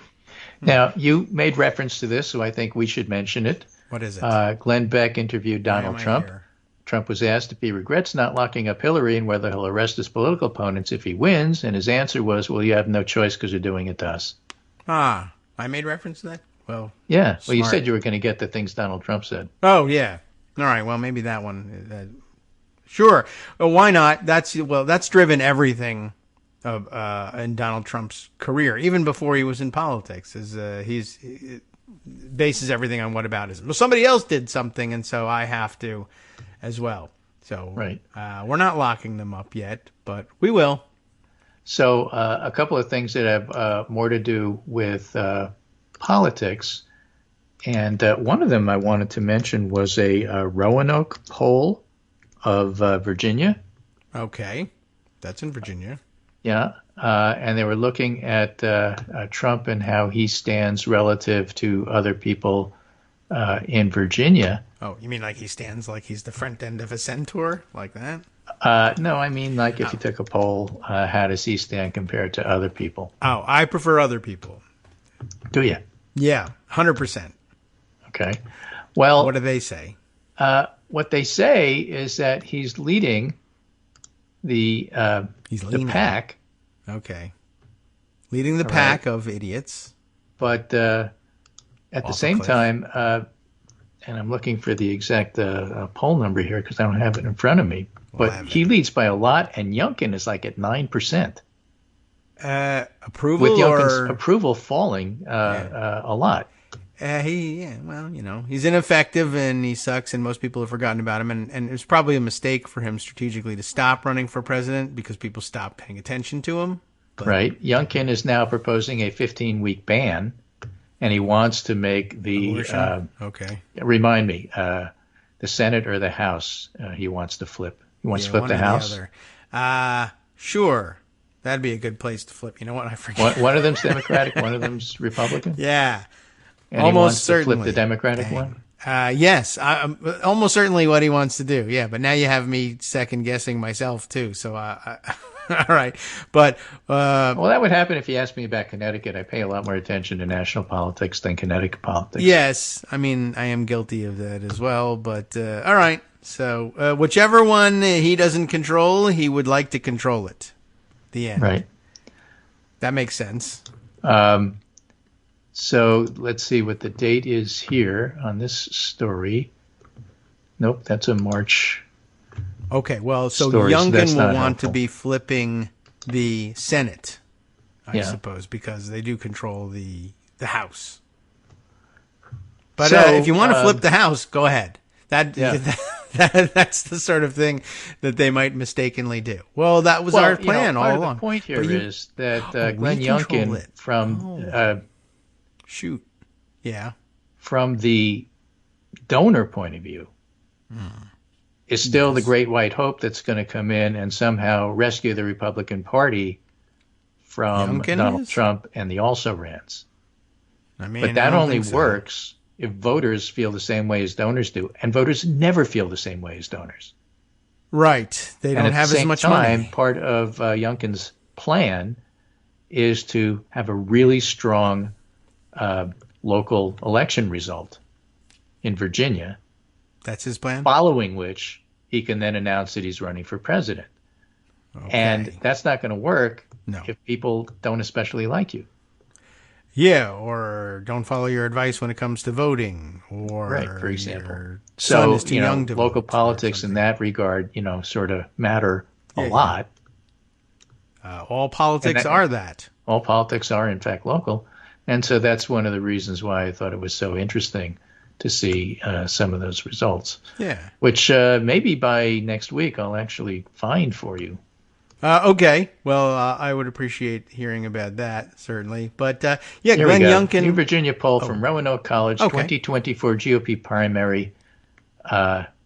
Now, you made reference to this, so I think we should mention it. What is it? Glenn Beck interviewed Donald Trump. Here? Trump was asked if he regrets not locking up Hillary and whether he'll arrest his political opponents if he wins, and his answer was, well, you have no choice because you're doing it to us. I made reference to that? Well, yeah. Smart. Well, you said you were going to get the things Donald Trump said. Oh, yeah. All right. Well, maybe that one. Sure. Well, why not? That's driven everything in Donald Trump's career, even before he was in politics. He bases everything on whataboutism. Well, somebody else did something, and so I have to as well. So right. We're not locking them up yet, but we will. So a couple of things that have more to do with politics, and one of them I wanted to mention was a Roanoke poll of Virginia. Okay, that's in Virginia. Yeah, and they were looking at Trump and how he stands relative to other people in Virginia. Oh, you mean like he stands like he's the front end of a centaur, like that? No, I mean like if you took a poll, how does he stand compared to other people? Oh, I prefer other people. Do you? Yeah, 100%. Okay. Well, what do they say? What they say is that he's leading the pack. Okay. Leading the pack of idiots. But at the same time, and I'm looking for the exact poll number here because I don't have it in front of me, but he leads by a lot, and Youngkin is like at 9%. Approval, with Youngkin's approval falling a lot. He's ineffective and he sucks, and most people have forgotten about him. And it was probably a mistake for him strategically to stop running for president because people stopped paying attention to him. But, right. Youngkin is now proposing a 15-week ban, and he wants to make the okay. Remind me, the Senate or the House. He wants to flip. He wants to flip the House. Sure. That'd be a good place to flip. You know what? I forget. One of them's Democratic, one of them's Republican. Yeah. And almost he wants certainly to flip the Democratic one? Yes, almost certainly what he wants to do. Yeah, but now you have me second guessing myself too. So, all right. But well, that would happen if you asked me about Connecticut. I pay a lot more attention to national politics than Connecticut politics. Yes, I mean I am guilty of that as well. But all right. So whichever one he doesn't control, he would like to control it. The end. Right. That makes sense. So let's see what the date is here on this story. Nope, that's a March. Okay, well, so story, Youngkin so will want to be flipping the Senate, I Yeah. suppose, because they do control the House. But So, if you want to flip the House, go ahead. That's the sort of thing that they might mistakenly do. Well, that was our plan all along. The point here is that we Glenn control Youngkin it. from from the donor point of view is still the great white hope that's going to come in and somehow rescue the Republican Party from Youngkin Donald Trump and the also-rans. I mean, But that only works if voters feel the same way as donors do, and voters never feel the same way as donors. Right. They don't have as much money. Part of Youngkin's plan is to have a really strong local election result in Virginia. That's his plan? Following which he can then announce that he's running for president. Okay. And that's not going to work No. if people don't especially like you. Yeah, or don't follow your advice when it comes to voting, or Right, for example. your son is too young to local vote, politics in that regard, sort of matter a lot. All politics are that. All politics are, in fact, local. And so that's one of the reasons why I thought it was so interesting to see some of those results. Yeah. Which maybe by next week I'll actually find for you. Okay. Well, I would appreciate hearing about that, certainly. But, yeah, Here Glenn we go. Youngkin. New Virginia poll from Roanoke College, Okay. 2024 GOP primary.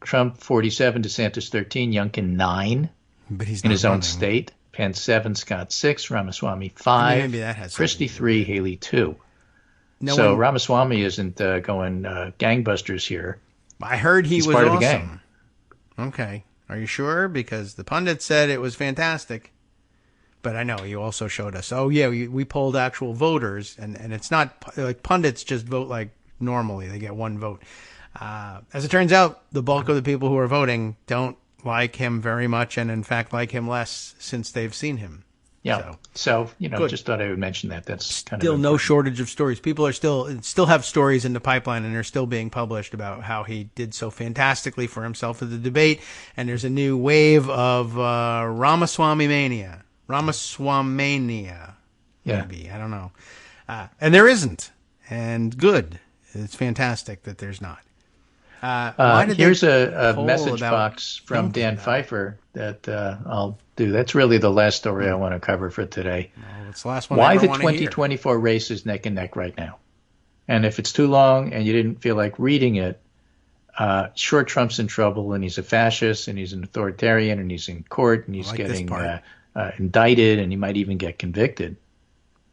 Trump 47, DeSantis 13, Youngkin 9 But he's in not his own running. state. Pence 7, Scott 6, Ramaswamy 5, maybe that has Christie something to do 3, with it. Haley 2. No So one- Ramaswamy isn't going gangbusters here. I heard He's was part of the awesome. gang. Okay. Are you sure? Because the pundit said it was fantastic. But I know you also showed us. Oh, yeah, we polled actual voters, and it's not like pundits just vote like normally. They get one vote. As it turns out, the bulk of the people who are voting don't like him very much, and in fact like him less since they've seen him. Yeah. So Good. just thought I would mention that. That's kind Still of no shortage of stories. People are still have stories in the pipeline, and they're still being published about how he did so fantastically for himself at the debate. And there's a new wave of Ramaswamy mania. Ramaswamania, maybe. I don't know. And there isn't. And good. It's fantastic that there's not. Here's a poll message about box from Youngkin, Dan though? Pfeiffer that I'll do. That's really the last story I want to cover for today. Well, it's the last one I Why ever the wanna hear. 2024 race is neck and neck right now. And if it's too long and you didn't feel like reading it, sure, Trump's in trouble, and he's a fascist, and he's an authoritarian, and he's in court, and he's I like this getting part. indicted, and he might even get convicted.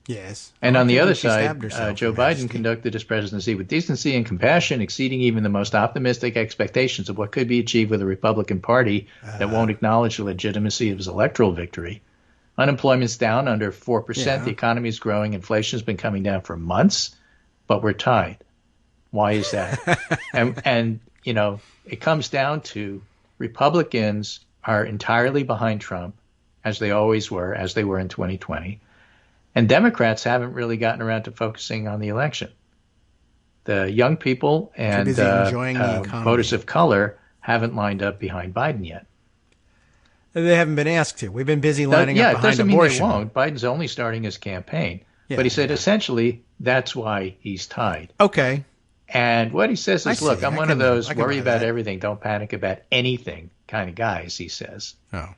Yes. And I on the think other she stabbed side, herself Joe in Biden Majesty. conducted his presidency with decency and compassion, exceeding even the most optimistic expectations of what could be achieved with a Republican Party that won't acknowledge the legitimacy of his electoral victory. Unemployment's down under 4%. Yeah. The economy is growing. Inflation's been coming down for months, but we're tied. Why is that? and it comes down to Republicans are entirely behind Trump, as they always were, as they were in 2020. And Democrats haven't really gotten around to focusing on the election. The young people and busy enjoying the economy. voters of color haven't lined up behind Biden yet. They haven't been asked to. We've been busy lining Yeah, up it behind doesn't mean abortion. they won't. Biden's only starting his campaign. Yeah, But he said essentially that's why he's tied. Okay. And what he says I is, look, see. I'm I one can- of those I can worry buy about that. everything, don't panic about anything kind of guys, he says. Oh.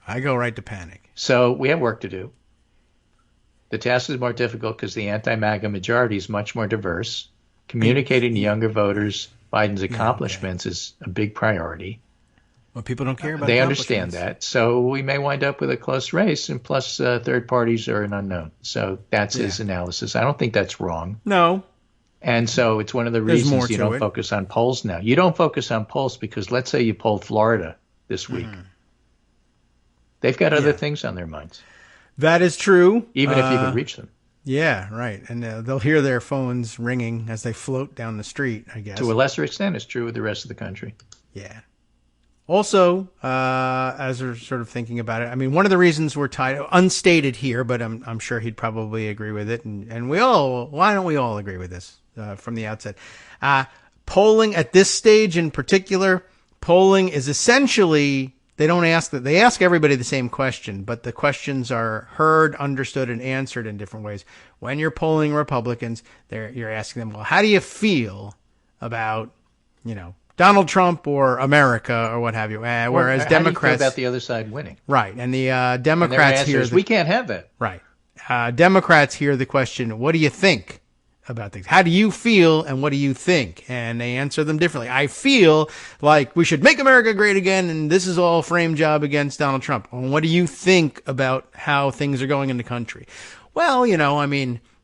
I go right to panic. So we have work to do. The task is more difficult because the anti-MAGA majority is much more diverse. Communicating to younger voters Biden's accomplishments is a big priority. Well, people don't care about They understand accomplishments. that. So we may wind up with a close race, and plus third parties are an unknown. So that's his analysis. I don't think that's wrong. No. And so it's one of the There's more reasons you to don't it. focus on polls now. You don't focus on polls because let's say you polled Florida this week. They've got other things on their minds, That is true. even if you could reach them. Yeah, right. And they'll hear their phones ringing as they float down the street, I guess. To a lesser extent, it's true with the rest of the country. Yeah. Also, as we're sort of thinking about it, I mean, one of the reasons we're tied, unstated here, but I'm sure he'd probably agree with it. And why don't we all agree with this from the outset? Polling at this stage in particular, polling is essentially, they ask everybody the same question, but the questions are heard, understood, and answered in different ways. When you're polling Republicans, you're asking them, well, how do you feel about, Donald Trump or America or what have you? Whereas How do you Democrats, feel about the other side winning? right, and the And their Democrats answer hear is, we can't have that. right. Democrats hear the question, "What do you think about things? How do you feel, and what do you think?" And they answer them differently. I feel like we should make America great again, and this is all frame job against Donald Trump. And what do you think about how things are going in the country? Well,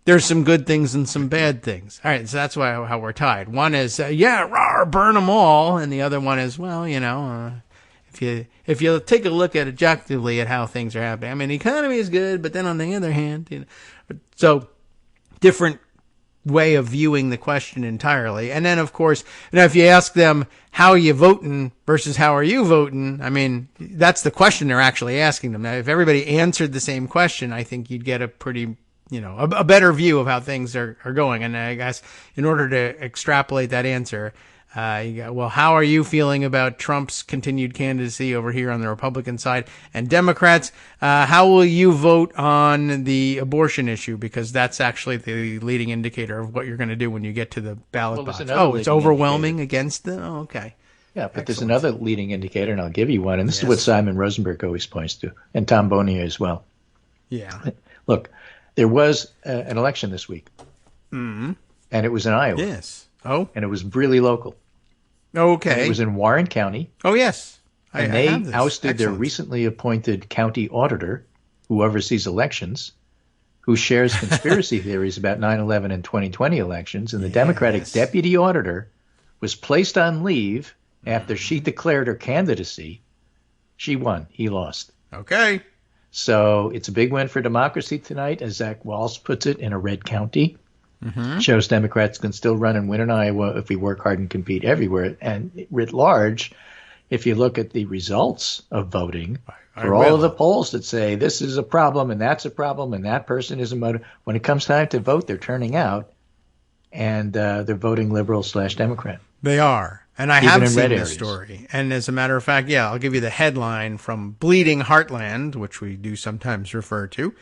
there's some good things and some bad things. All right, so that's how we're tied. One is, rawr, burn them all, and the other one is, well, if you take a look at objectively at how things are happening, I mean, the economy is good, but then on the other hand, so different way of viewing the question entirely. And then, of course, if you ask them how are you voting versus how are you voting, I mean, that's the question they're actually asking them. Now, if everybody answered the same question, I think you'd get a pretty a better view of how things are going. And I guess in order to extrapolate that answer, you go, well, how are you feeling about Trump's continued candidacy over here on the Republican side? And Democrats, how will you vote on the abortion issue? Because that's actually the leading indicator of what you're going to do when you get to the ballot Well, there's box. another Oh, it's leading overwhelming against them? Oh, okay. Yeah, but there's Excellent. another leading indicator, and I'll give you one, and this is Yes. what Simon Rosenberg always points to, and Tom Bonier as well. Yeah. Look, there was an election this week, Mm-hmm. and it was in Iowa, Yes. Oh, and it was really local. And okay. it was in Warren County, Oh, yes. and I they have this. ousted their Excellent. recently appointed county auditor, who oversees elections, who shares conspiracy theories about 9/11 and 2020 elections, and the Democratic Yes. deputy auditor was placed on leave after she declared her candidacy. She won. He lost. Okay. So it's a big win for democracy tonight, as Zach Walsh puts it, in a red county. Mm-hmm. Shows Democrats can still run and win in Iowa if we work hard and compete everywhere. And writ large, if you look at the results of voting, for all of the polls that say this is a problem and that's a problem and that person is a motive, when it comes time to vote, they're turning out and they're voting liberal/Democrat. They are. And I Even have in seen red this areas. story. And as a matter of fact, yeah, I'll give you the headline from Bleeding Heartland, which we do sometimes refer to.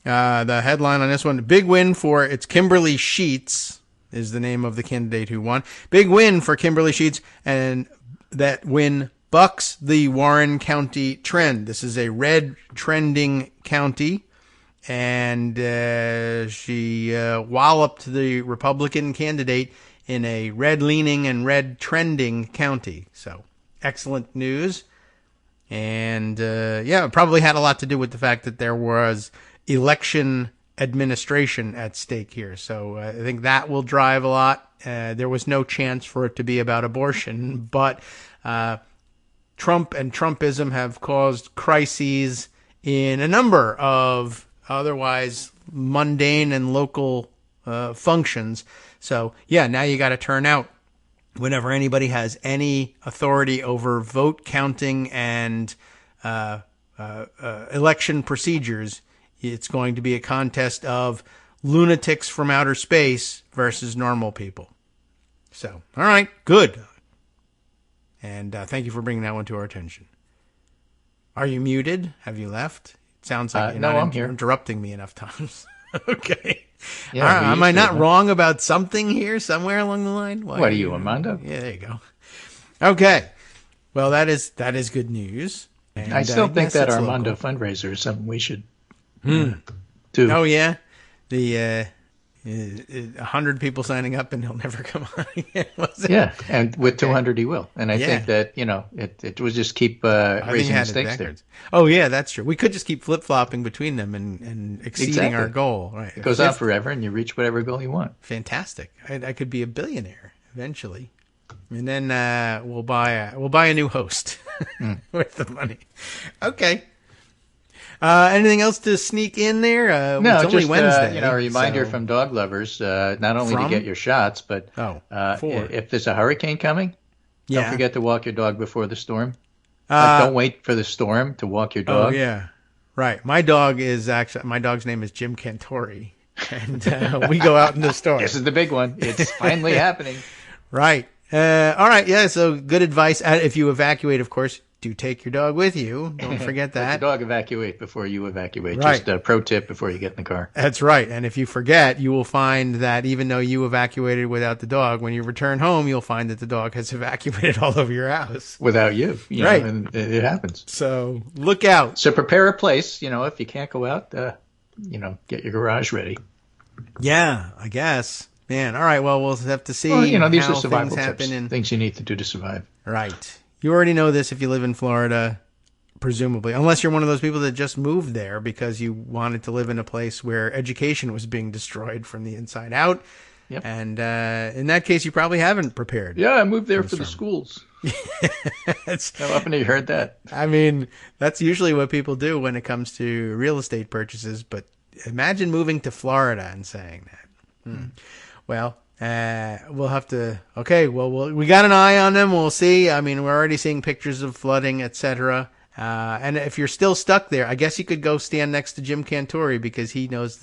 The headline on this one, big win for, it's Kimberly Sheets is the name of the candidate who won. Big win for Kimberly Sheets, and that win bucks the Warren County trend. This is a red trending county, and she walloped the Republican candidate in a red-leaning and red-trending county. So, excellent news. And, yeah, it probably had a lot to do with the fact that there was election administration at stake here. So I think that will drive a lot. There was no chance for it to be about abortion, but Trump and Trumpism have caused crises in a number of otherwise mundane and local functions. So, yeah, now you got to turn out whenever anybody has any authority over vote counting and election procedures. It's going to be a contest of lunatics from outer space versus normal people. So, all right, good. And thank you for bringing that one to our attention. Are you muted? Have you left? It sounds like you're No, not I'm here. interrupting me enough times. Okay. Yeah, All right, we am I used to, not huh? wrong about something here somewhere along the line? Why What are you, Armando? Yeah, there you go. Okay. Well, that is good news. And, I still think yes, that it's Armando local. fundraiser is something we should Hmm. do. Oh, yeah. The 100 people signing up and he'll never come on again, was it? Yeah, and with 200 he will. And I Yeah. think that, it was just keep I think he raising the had it stakes there. backwards. Oh, yeah, that's true. We could just keep flip-flopping between them and exceeding Exactly. our goal. Right. It goes on forever and you reach whatever goal you want. Fantastic. I could be a billionaire eventually. And then we'll buy a new host with the money. Okay. Anything else to sneak in there? No, it's only just Wednesday. a reminder so- from dog lovers, not only From? to get your shots, but for. if there's a hurricane coming, Yeah. don't forget to walk your dog before the storm. Uh, Don't wait for the storm to walk your Oh dog. yeah, right. My dog's name is Jim Cantori, and we go out in the storm. This is the big one. It's finally happening. Right. All right. Yeah. So good advice. If you evacuate, of course, do take your dog with you. Don't forget Let that. the dog evacuate before you evacuate. Right. Just a pro tip before you get in the car. That's right. And if you forget, you will find that even though you evacuated without the dog, when you return home, you'll find that the dog has evacuated all over your house. Without you. know, Right. and it happens. So look out. So prepare a place. If you can't go out, get your garage ready. Yeah, I guess. Man. All right. Well, we'll have to see Well, these how are survival things tips. happen in Things you need to do to survive. Right. You already know this if you live in Florida, presumably, unless you're one of those people that just moved there because you wanted to live in a place where education was being destroyed from the inside out. Yep. And in that case, you probably haven't prepared. Yeah, I moved there for the schools. It's, How often have you heard that? I mean, that's usually what people do when it comes to real estate purchases. But imagine moving to Florida and saying that. Well, we'll have to. Okay, well, we got an eye on them. We'll see. I mean, we're already seeing pictures of flooding, etc. And if you're still stuck there, I guess you could go stand next to Jim Cantori because he knows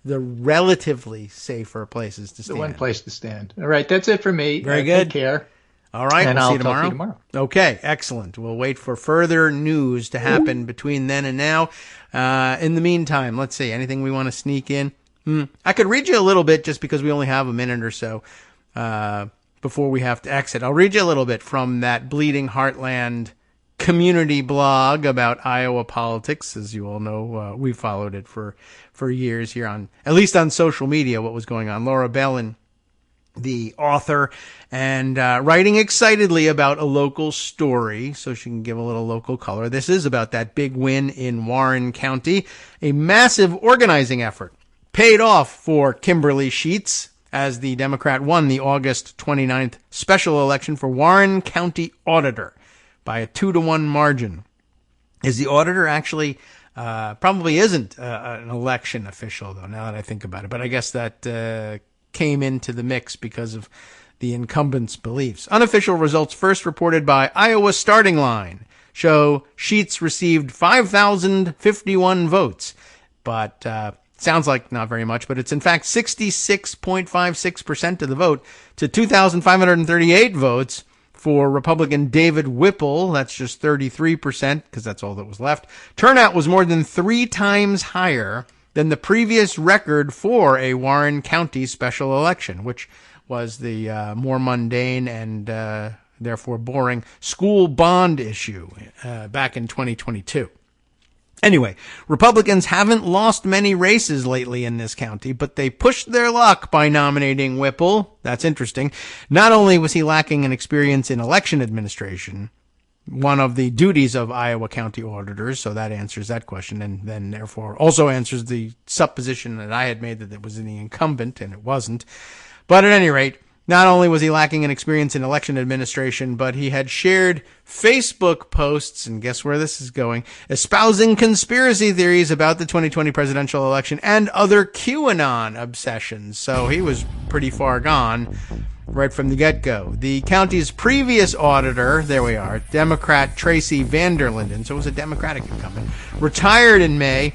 the relatively safer places to stand. The one place to stand. All right, that's it for me. Very good. Take care. All right, And we'll I'll see you talk to tomorrow. you tomorrow. Okay, excellent. We'll wait for further news to happen between then and now. In the meantime, let's see. Anything we want to sneak in? I could read you a little bit just because we only have a minute or so. before we have to exit. I'll read you a little bit from that Bleeding Heartland community blog about Iowa politics. As you all know, we followed it for years here on, at least on social media, what was going on. Laura Bellin, the author, and writing excitedly about a local story so she can give a little local color. This is about that big win in Warren County, a massive organizing effort paid off for Kimberly Sheets as the Democrat won the August 29th special election for Warren County Auditor by a 2-to-1 margin. Is the auditor actually probably isn't an election official, though, now that I think about it. But I guess that came into the mix because of the incumbent's beliefs. Unofficial results first reported by Iowa Starting Line show Sheets received 5,051 votes. But sounds like not very much, but it's in fact 66.56% of the vote to 2,538 votes for Republican David Whipple. That's just 33%, because that's all that was left. Turnout was more than 3 times higher than the previous record for a Warren County special election, which was the more mundane and therefore boring school bond issue back in 2022. Anyway, Republicans haven't lost many races lately in this county, but they pushed their luck by nominating Whipple. That's interesting. Not only was he lacking in experience in election administration, one of the duties of Iowa County auditors, so that answers that question, and then therefore also answers the supposition that I had made that it was in the incumbent, and it wasn't. But at any rate, not only was he lacking in experience in election administration, but he had shared Facebook posts, and guess where this is going, espousing conspiracy theories about the 2020 presidential election and other QAnon obsessions. So he was pretty far gone right from the get-go. The county's previous auditor, there we are, Democrat Tracy Vanderlinden, so it was a Democratic incumbent, retired in May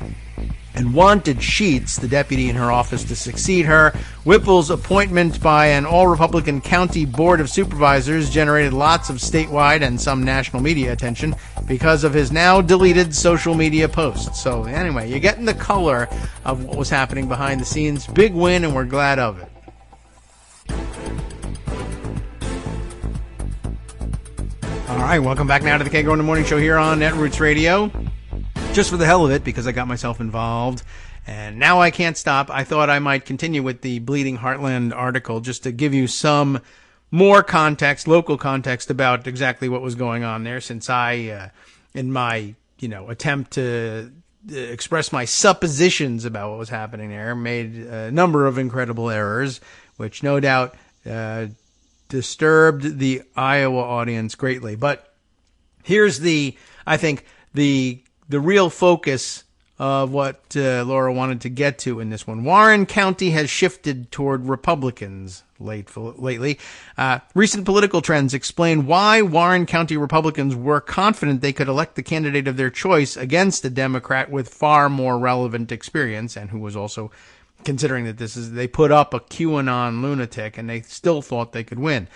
and wanted Sheets, the deputy in her office, to succeed her. Whipple's appointment by an all-Republican county board of supervisors generated lots of statewide and some national media attention because of his now deleted social media posts. So anyway, you're getting the color of what was happening behind the scenes. Big win, and we're glad of it. All right, welcome back now to the Kagro in the Morning Show here on Netroots Radio. Just for the hell of it, because I got myself involved, and now I can't stop. I thought I might continue with the Bleeding Heartland article just to give you some more context, local context about exactly what was going on there, since I, in my, attempt to express my suppositions about what was happening there, made a number of incredible errors, which no doubt disturbed the Iowa audience greatly. But here's the real focus of what Laura wanted to get to in this one. Warren County has shifted toward Republicans lately. Recent political trends explain why Warren County Republicans were confident they could elect the candidate of their choice against a Democrat with far more relevant experience, and who was also considering that they put up a QAnon lunatic and they still thought they could win.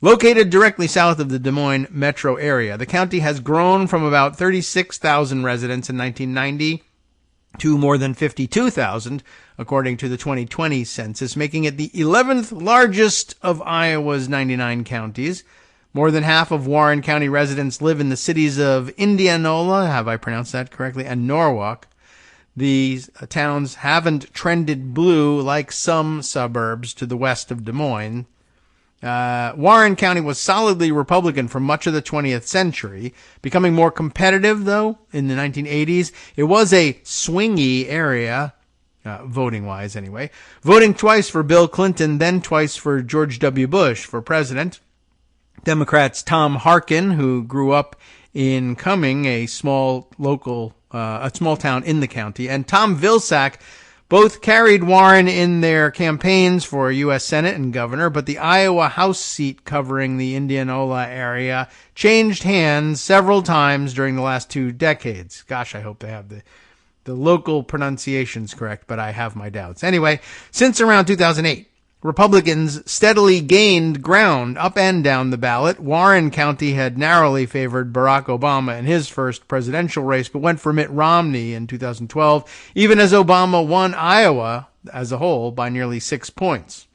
Located directly south of the Des Moines metro area, the county has grown from about 36,000 residents in 1990 to more than 52,000, according to the 2020 census, making it the 11th largest of Iowa's 99 counties. More than half of Warren County residents live in the cities of Indianola, have I pronounced that correctly, and Norwalk. These towns haven't trended blue like some suburbs to the west of Des Moines. Warren County was solidly Republican for much of the 20th century, becoming more competitive, though, in the 1980s. It was a swingy area, voting-wise anyway, voting twice for Bill Clinton, then twice for George W. Bush for president. Democrats Tom Harkin, who grew up in Cumming, a small town in the county, and Tom Vilsack both carried Warren in their campaigns for U.S. Senate and governor, but the Iowa House seat covering the Indianola area changed hands several times during the last 2 decades. Gosh, I hope they have the local pronunciations correct, but I have my doubts. Anyway, since around 2008, Republicans steadily gained ground up and down the ballot. Warren County had narrowly favored Barack Obama in his first presidential race, but went for Mitt Romney in 2012, even as Obama won Iowa as a whole by nearly 6 points.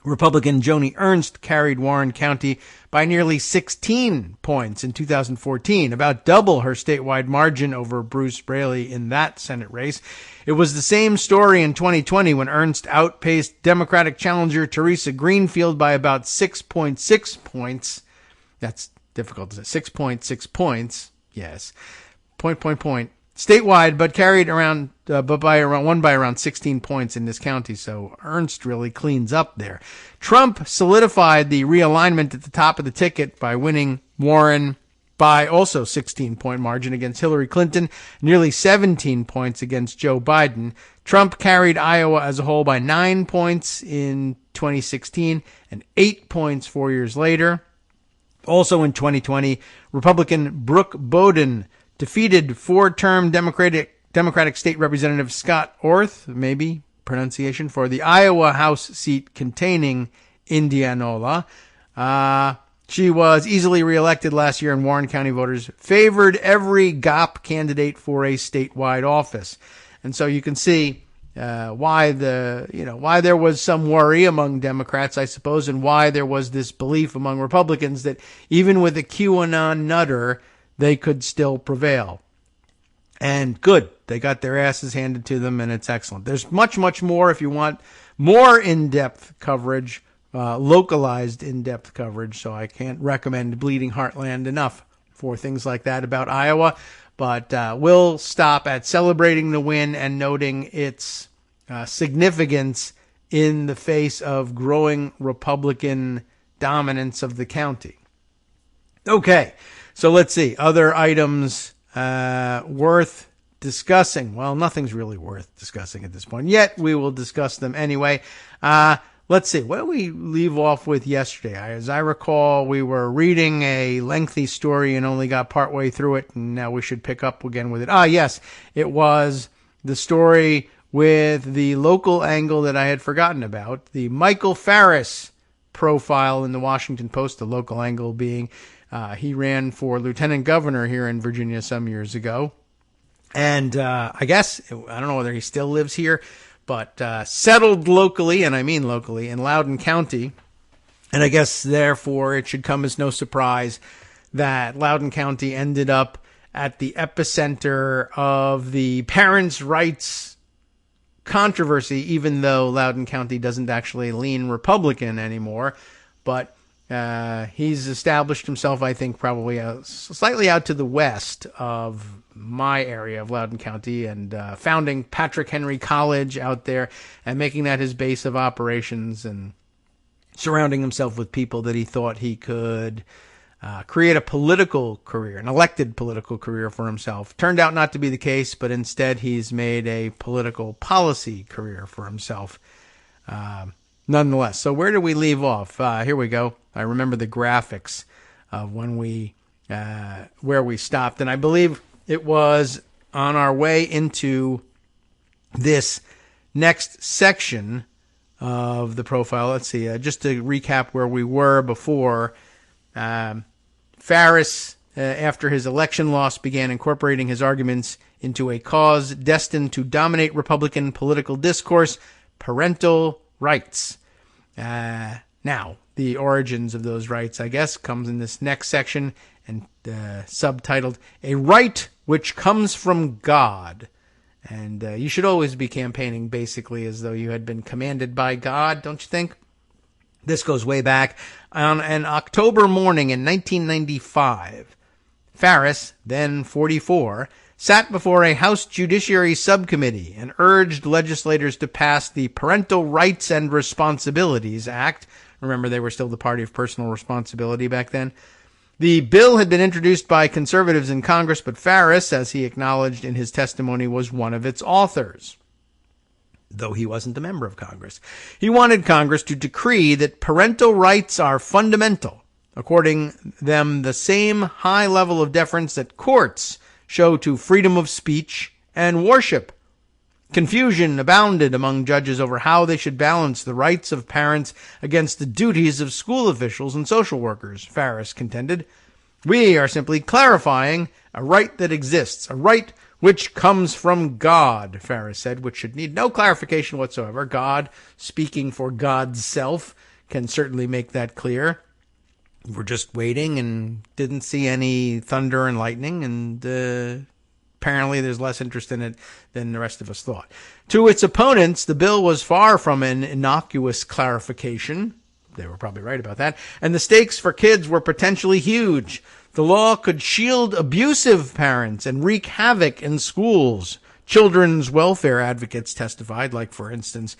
Republican Joni Ernst carried Warren County by nearly 16 points in 2014, about double her statewide margin over Bruce Braley in that Senate race. It was the same story in 2020 when Ernst outpaced Democratic challenger Teresa Greenfield by about 6.6 points. That's difficult to say. 6.6 points. Yes. Point. Statewide, but carried around, won by around 16 points in this county. So Ernst really cleans up there. Trump solidified the realignment at the top of the ticket by winning Warren by also 16-point margin against Hillary Clinton, nearly 17 points against Joe Biden. Trump carried Iowa as a whole by 9 points in 2016 and 8 points 4 years later. Also in 2020, Republican Brooke Bowden defeated four-term Democratic State Representative Scott Orth, maybe pronunciation, for the Iowa House seat containing Indianola. She was easily reelected last year, and Warren County voters favored every GOP candidate for a statewide office. And so you can see why there was some worry among Democrats, I suppose, and why there was this belief among Republicans that even with a QAnon nutter, they could still prevail. And good. They got their asses handed to them, and it's excellent. There's much, much more if you want more in-depth coverage, localized in-depth coverage. So I can't recommend Bleeding Heartland enough for things like that about Iowa. But we'll stop at celebrating the win and noting its significance in the face of growing Republican dominance of the county. Okay. So let's see. Other items worth discussing. Well, nothing's really worth discussing at this point, yet we will discuss them anyway. Let's see. What did we leave off with yesterday? As I recall, we were reading a lengthy story and only got partway through it, and now we should pick up again with it. Yes. It was the story with the local angle that I had forgotten about, the Michael Farris profile in the Washington Post, the local angle being he ran for lieutenant governor here in Virginia some years ago. And I guess, I don't know whether he still lives here, but settled locally, and I mean locally, in Loudoun County. And I guess, therefore, it should come as no surprise that Loudoun County ended up at the epicenter of the parents' rights controversy, even though Loudoun County doesn't actually lean Republican anymore. But he's established himself, I think, probably slightly out to the west of my area of Loudoun County, and founding Patrick Henry College out there and making that his base of operations, and surrounding himself with people that he thought he could create a political career, an elected political career for himself. Turned out not to be the case, but instead he's made a political policy career for himself. Nonetheless, so where did we leave off? Here we go. I remember the graphics of when where we stopped, and I believe it was on our way into this next section of the profile. Let's see, just to recap where we were before. Farris, after his election loss, began incorporating his arguments into a cause destined to dominate Republican political discourse: parental rights. Now, the origins of those rights, I guess, comes in this next section, and subtitled, "A Right Which Comes from God." And you should always be campaigning basically as though you had been commanded by God, don't you think? This goes way back. On an October morning in 1995, Farris, then 44, sat before a House Judiciary Subcommittee and urged legislators to pass the Parental Rights and Responsibilities Act. Remember, they were still the party of personal responsibility back then. The bill had been introduced by conservatives in Congress, but Farris, as he acknowledged in his testimony, was one of its authors, though he wasn't a member of Congress. He wanted Congress to decree that parental rights are fundamental, according them the same high level of deference that courts show to freedom of speech and worship. Confusion abounded among judges over how they should balance the rights of parents against the duties of school officials and social workers, Farris contended. "We are simply clarifying a right that exists, a right which comes from God," Farris said, which should need no clarification whatsoever. God, speaking for God's self, can certainly make that clear. We're just waiting and didn't see any thunder and lightning, and apparently there's less interest in it than the rest of us thought. To its opponents, the bill was far from an innocuous clarification. They were probably right about that. And the stakes for kids were potentially huge. The law could shield abusive parents and wreak havoc in schools. Children's welfare advocates testified, like, for instance,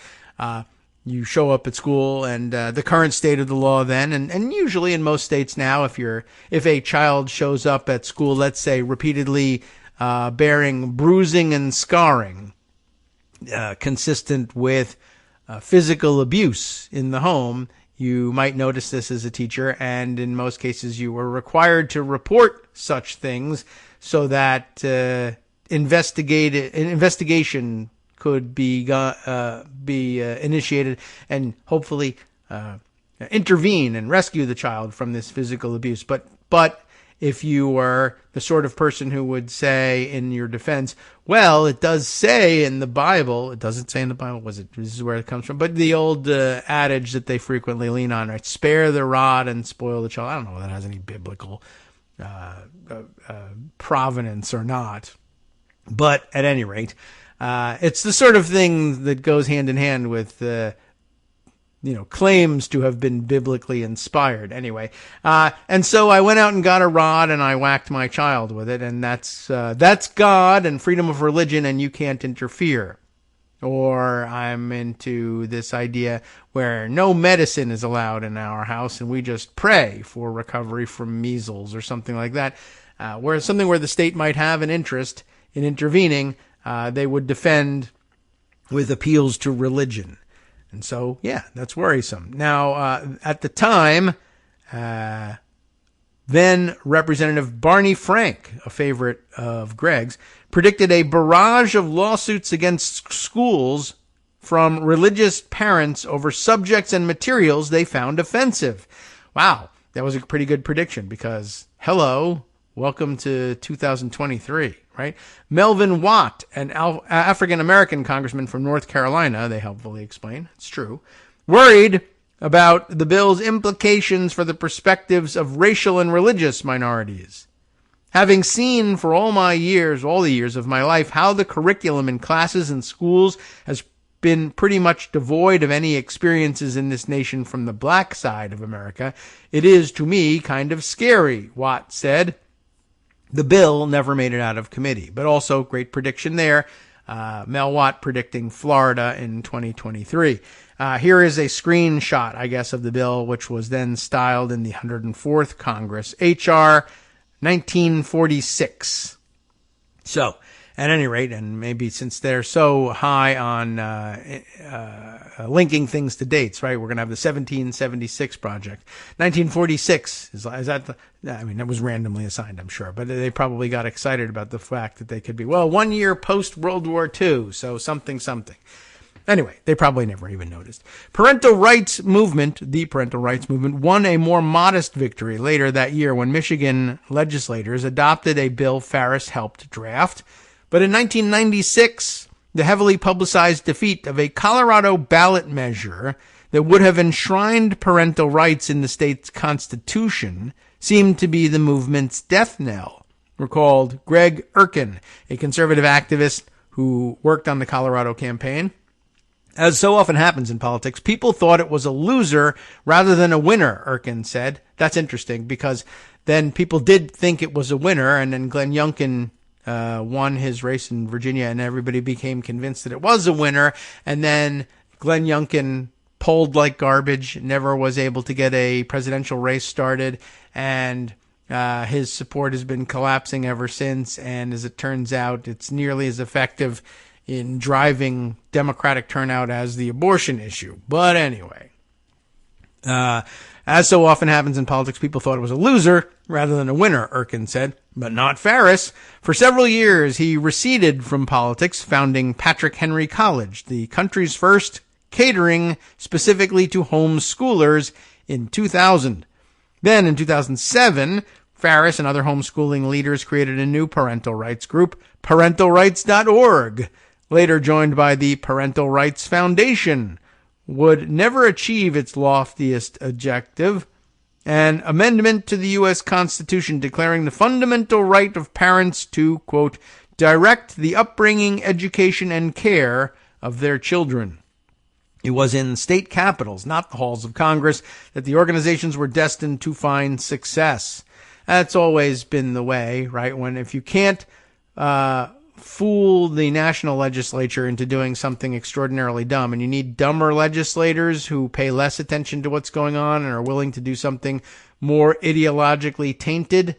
you show up at school and the current state of the law then, and usually in most states now, if a child shows up at school, let's say, repeatedly bearing bruising and scarring, consistent with physical abuse in the home, you might notice this as a teacher, and in most cases you were required to report such things so that investigation could be initiated and hopefully intervene and rescue the child from this physical abuse. But if you were the sort of person who would say in your defense, well, it does say in the Bible, it doesn't say in the Bible, this is where it comes from, but the old adage that they frequently lean on, right? Spare the rod and spoil the child. I don't know whether that has any biblical provenance or not. But at any rate, it's the sort of thing that goes hand in hand with, claims to have been biblically inspired. Anyway, and so I went out and got a rod and I whacked my child with it, and that's God and freedom of religion, and you can't interfere. Or I'm into this idea where no medicine is allowed in our house, and we just pray for recovery from measles or something like that. Where the state might have an interest in intervening, they would defend with appeals to religion. And so, yeah, that's worrisome. Now, at the time, then Representative Barney Frank, a favorite of Greg's, predicted a barrage of lawsuits against schools from religious parents over subjects and materials they found offensive. Wow, that was a pretty good prediction because, hello, welcome to 2023. Right? Melvin Watt, an African-American congressman from North Carolina, they helpfully explain, it's true, worried about the bill's implications for the perspectives of racial and religious minorities. Having seen for all the years of my life, how the curriculum in classes and schools has been pretty much devoid of any experiences in this nation from the black side of America, it is, to me, kind of scary, Watt said. The bill never made it out of committee, but also great prediction there. Mel Watt predicting Florida in 2023. Here is a screenshot, I guess, of the bill, which was then styled in the 104th Congress, H.R. 1946. So, at any rate, and maybe since they're so high on linking things to dates, right? We're going to have the 1776 project. 1946, is that that was randomly assigned, I'm sure. But they probably got excited about the fact that they could be, 1 year post-World War II, so something. Anyway, they probably never even noticed. The parental rights movement won a more modest victory later that year when Michigan legislators adopted a bill Farris helped draft. But in 1996, the heavily publicized defeat of a Colorado ballot measure that would have enshrined parental rights in the state's constitution seemed to be the movement's death knell, recalled Greg Dworkin, a conservative activist who worked on the Colorado campaign. As so often happens in politics, people thought it was a loser rather than a winner, Dworkin said. That's interesting because then people did think it was a winner, and then Glenn Youngkin won his race in Virginia, and everybody became convinced that it was a winner. And then Glenn Youngkin polled like garbage, never was able to get a presidential race started, and his support has been collapsing ever since. And as it turns out, it's nearly as effective in driving Democratic turnout as the abortion issue. But anyway, as so often happens in politics, people thought it was a loser rather than a winner, Dworkin said. But not Farris. For several years, he receded from politics, founding Patrick Henry College, the country's first catering specifically to homeschoolers, in 2000. Then in 2007, Farris and other homeschooling leaders created a new parental rights group, parentalrights.org, later joined by the Parental Rights Foundation, would never achieve its loftiest objective, an amendment to the U.S. Constitution declaring the fundamental right of parents to, quote, direct the upbringing, education, and care of their children. It was in state capitals, not the halls of Congress, that the organizations were destined to find success. That's always been the way, right? If you can't fool the national legislature into doing something extraordinarily dumb, and you need dumber legislators who pay less attention to what's going on and are willing to do something more ideologically tainted,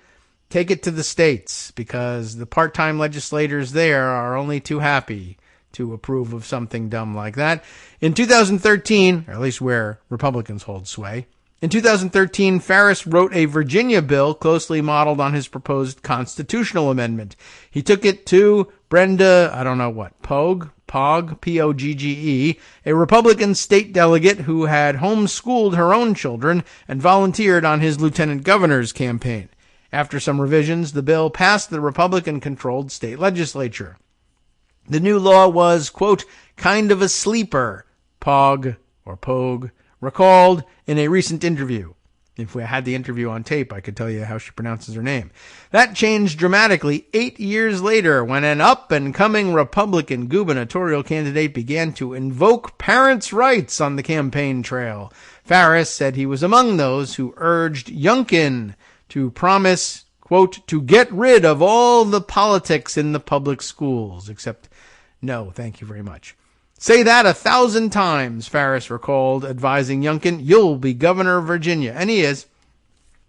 take it to the states, because the part-time legislators there are only too happy to approve of something dumb like that. In 2013, or at least where Republicans hold sway, in 2013, Farris wrote a Virginia bill closely modeled on his proposed constitutional amendment. He took it to Brenda, Pogge, P-O-G-G-E, a Republican state delegate who had homeschooled her own children and volunteered on his lieutenant governor's campaign. After some revisions, the bill passed the Republican-controlled state legislature. The new law was, quote, kind of a sleeper, Pogue recalled in a recent interview. If we had the interview on tape, I could tell you how she pronounces her name. That changed dramatically 8 years later when an up-and-coming Republican gubernatorial candidate began to invoke parents' rights on the campaign trail. Farris said he was among those who urged Youngkin to promise, quote, to get rid of all the politics in the public schools, except no, thank you very much. Say that 1,000 times, Farris recalled, advising Youngkin, you'll be governor of Virginia. And he is.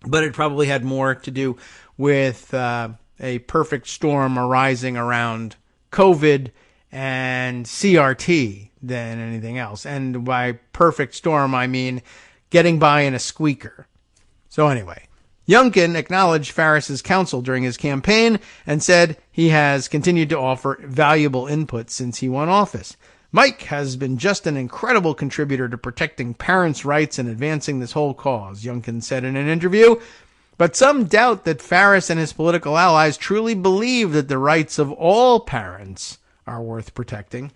But it probably had more to do with a perfect storm arising around COVID and CRT than anything else. And by perfect storm, I mean getting by in a squeaker. So anyway, Youngkin acknowledged Farris's counsel during his campaign and said he has continued to offer valuable input since he won office. Mike has been just an incredible contributor to protecting parents' rights and advancing this whole cause, Youngkin said in an interview. But some doubt that Farris and his political allies truly believe that the rights of all parents are worth protecting.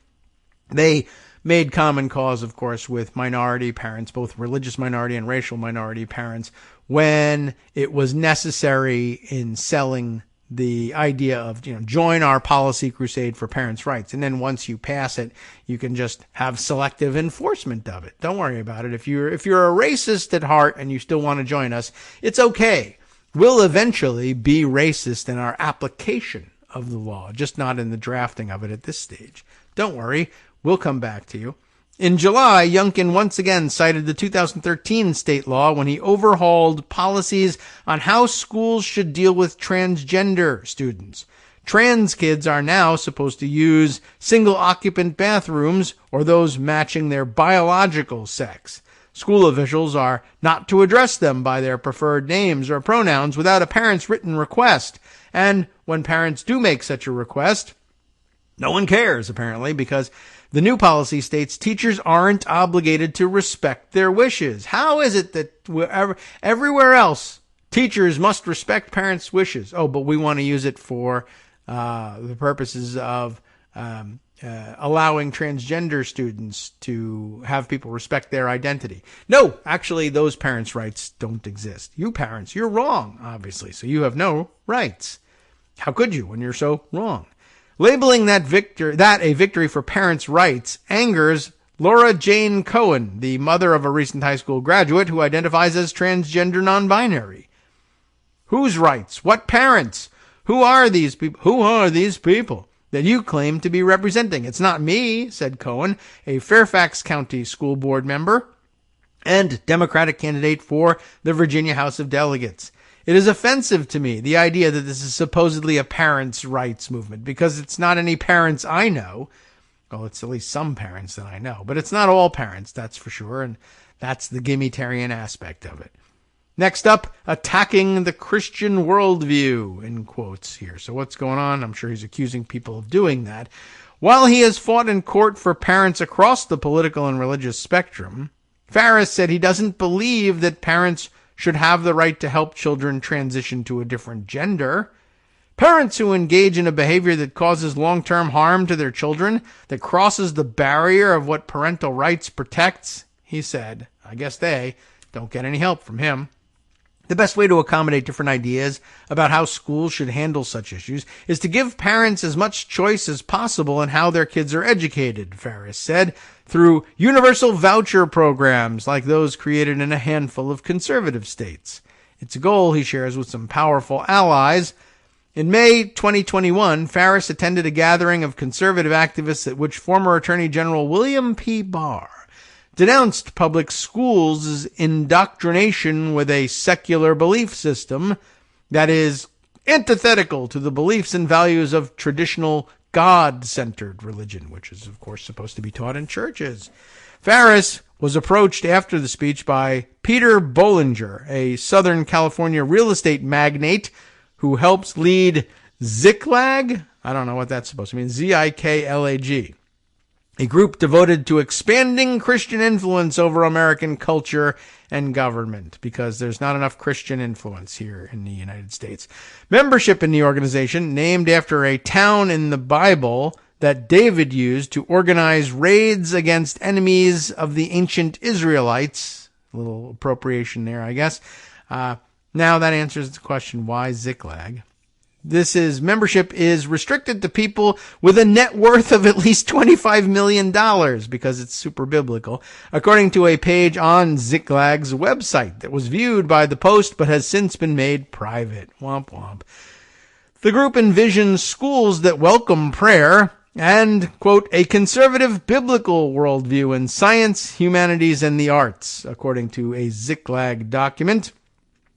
They made common cause, of course, with minority parents, both religious minority and racial minority parents, when it was necessary in selling the idea of, join our policy crusade for parents' rights. And then once you pass it, you can just have selective enforcement of it. Don't worry about it. If you're a racist at heart and you still want to join us, it's okay. We'll eventually be racist in our application of the law, just not in the drafting of it at this stage. Don't worry. We'll come back to you. In July, Youngkin once again cited the 2013 state law when he overhauled policies on how schools should deal with transgender students. Trans kids are now supposed to use single-occupant bathrooms or those matching their biological sex. School officials are not to address them by their preferred names or pronouns without a parent's written request. And when parents do make such a request, no one cares, apparently, because the new policy states teachers aren't obligated to respect their wishes. How is it that everywhere else teachers must respect parents' wishes? Oh, but we want to use it for the purposes of allowing transgender students to have people respect their identity. No, actually, those parents' rights don't exist. You parents, you're wrong, obviously, so you have no rights. How could you when you're so wrong? Labeling that a victory for parents' rights angers Laura Jane Cohen, the mother of a recent high school graduate who identifies as transgender non-binary. Whose rights? What parents? Who are these people? Who are these people that you claim to be representing? It's not me, said Cohen, a Fairfax County school board member and Democratic candidate for the Virginia House of Delegates. It is offensive to me, the idea that this is supposedly a parents' rights movement, because it's not any parents I know. Well, it's at least some parents that I know, but it's not all parents, that's for sure, and that's the gimmitarian aspect of it. Next up, attacking the Christian worldview, in quotes here. So what's going on? I'm sure he's accusing people of doing that. While he has fought in court for parents across the political and religious spectrum, Farris said he doesn't believe that parents should have the right to help children transition to a different gender. Parents who engage in a behavior that causes long-term harm to their children, that crosses the barrier of what parental rights protects, he said, I guess they don't get any help from him. The best way to accommodate different ideas about how schools should handle such issues is to give parents as much choice as possible in how their kids are educated, Farris said, through universal voucher programs like those created in a handful of conservative states. It's a goal he shares with some powerful allies. In May 2021, Farris attended a gathering of conservative activists at which former Attorney General William P. Barr denounced public schools' indoctrination with a secular belief system that is antithetical to the beliefs and values of traditional God-centered religion, which is, of course, supposed to be taught in churches. Farris was approached after the speech by Peter Bollinger, a Southern California real estate magnate who helps lead Ziklag. I don't know what that's supposed to mean. Ziklag. A group devoted to expanding Christian influence over American culture and government, because there's not enough Christian influence here in the United States. Membership in the organization, named after a town in the Bible that David used to organize raids against enemies of the ancient Israelites. A little appropriation there, I guess. Now that answers the question, why Ziklag? Membership is restricted to people with a net worth of at least $25 million because it's super biblical, according to a page on Ziklag's website that was viewed by the Post but has since been made private. Womp womp. The group envisions schools that welcome prayer and, quote, a conservative biblical worldview in science, humanities, and the arts, according to a Ziklag document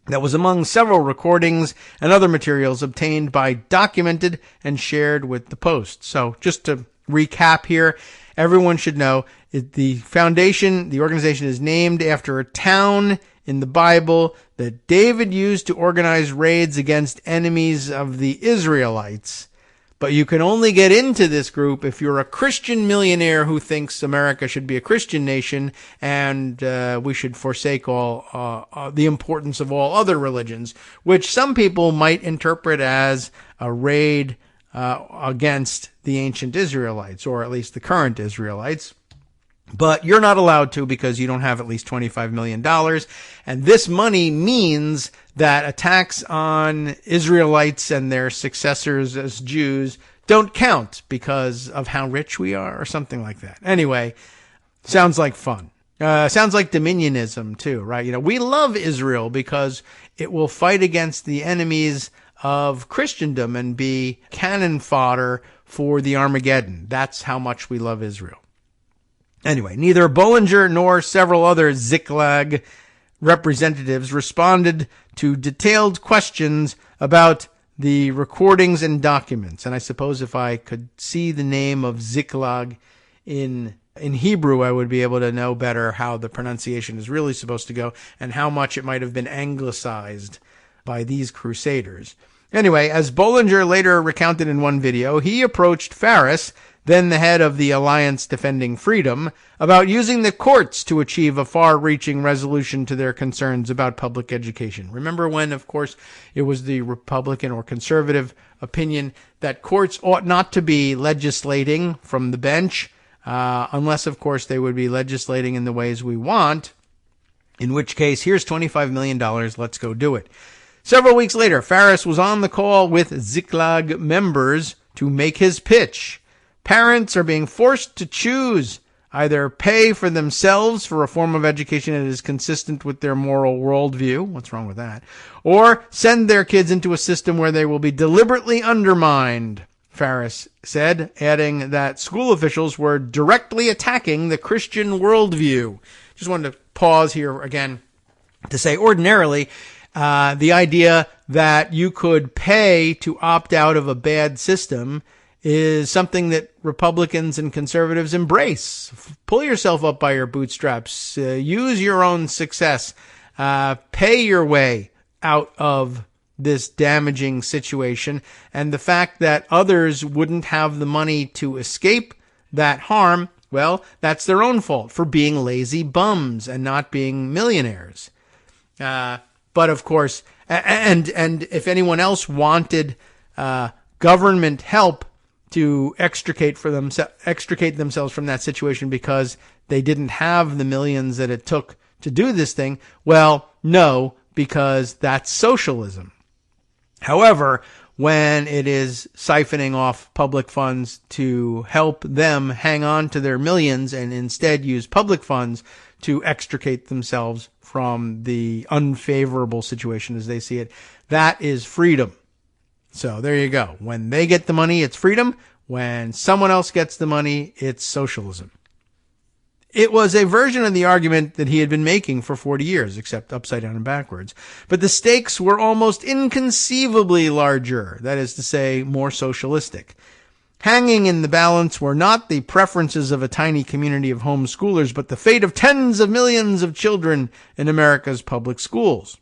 that was among several recordings and other materials obtained by Documented and shared with the Post. So just to recap here, everyone should know the foundation, the organization is named after a town in the Bible that David used to organize raids against enemies of the Israelites. But you can only get into this group if you're a Christian millionaire who thinks America should be a Christian nation and we should forsake all the importance of all other religions, which some people might interpret as a raid against the ancient Israelites, or at least the current Israelites. But you're not allowed to because you don't have at least $25 million. And this money means that attacks on Israelites and their successors as Jews don't count because of how rich we are or something like that. Anyway, sounds like fun. Sounds like dominionism too, right? You know, we love Israel because it will fight against the enemies of Christendom and be cannon fodder for the Armageddon. That's how much we love Israel. Anyway, neither Bollinger nor several other Ziklag representatives responded to detailed questions about the recordings and documents. And I suppose if I could see the name of Ziklag in Hebrew, I would be able to know better how the pronunciation is really supposed to go and how much it might have been anglicized by these crusaders. Anyway, as Bollinger later recounted in one video, he approached Farris, then the head of the Alliance Defending Freedom, about using the courts to achieve a far-reaching resolution to their concerns about public education. Remember when, of course, it was the Republican or conservative opinion that courts ought not to be legislating from the bench, unless, of course, they would be legislating in the ways we want, in which case, here's $25 million, let's go do it. Several weeks later, Farris was on the call with Ziklag members to make his pitch. Parents are being forced to choose, either pay for themselves for a form of education that is consistent with their moral worldview, what's wrong with that, or send their kids into a system where they will be deliberately undermined, Farris said, adding that school officials were directly attacking the Christian worldview. Just wanted to pause here again to say ordinarily, the idea that you could pay to opt out of a bad system is something that Republicans and conservatives embrace. Pull yourself up by your bootstraps. Use your own success. Pay your way out of this damaging situation. And the fact that others wouldn't have the money to escape that harm, well, that's their own fault for being lazy bums and not being millionaires. But of course, and if anyone else wanted government help to extricate themselves from that situation because they didn't have the millions that it took to do this thing? Well, no, because that's socialism. However, when it is siphoning off public funds to help them hang on to their millions and instead use public funds to extricate themselves from the unfavorable situation as they see it, that is freedom. So there you go. When they get the money, it's freedom. When someone else gets the money, it's socialism. It was a version of the argument that he had been making for 40 years, except upside down and backwards. But the stakes were almost inconceivably larger, that is to say, more socialistic. Hanging in the balance were not the preferences of a tiny community of homeschoolers, but the fate of tens of millions of children in America's public schools.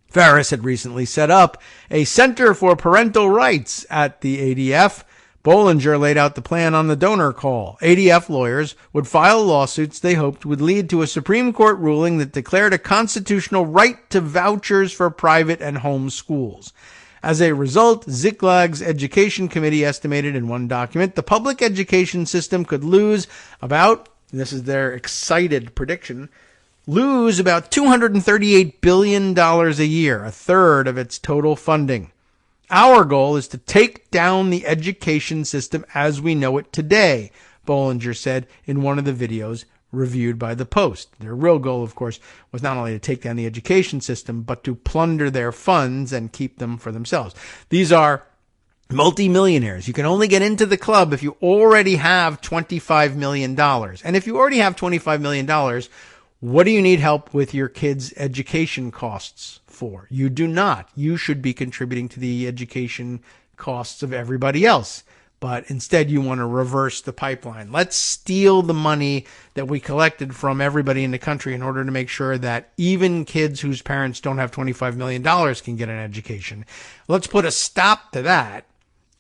Farris had recently set up a Center for Parental Rights at the ADF. Bollinger laid out the plan on the donor call. ADF lawyers would file lawsuits they hoped would lead to a Supreme Court ruling that declared a constitutional right to vouchers for private and home schools. As a result, Ziklag's Education Committee estimated in one document the public education system could lose about, this is their excited prediction, lose about $238 billion a year, a third of its total funding. Our goal is to take down the education system as we know it today, Bollinger said in one of the videos reviewed by the Post. Their real goal, of course, was not only to take down the education system, but to plunder their funds and keep them for themselves. These are multimillionaires. You can only get into the club if you already have $25 million. And if you already have $25 million, what do you need help with your kids' education costs for? You do not. You should be contributing to the education costs of everybody else. But instead, you want to reverse the pipeline. Let's steal the money that we collected from everybody in the country in order to make sure that even kids whose parents don't have $25 million can get an education. Let's put a stop to that.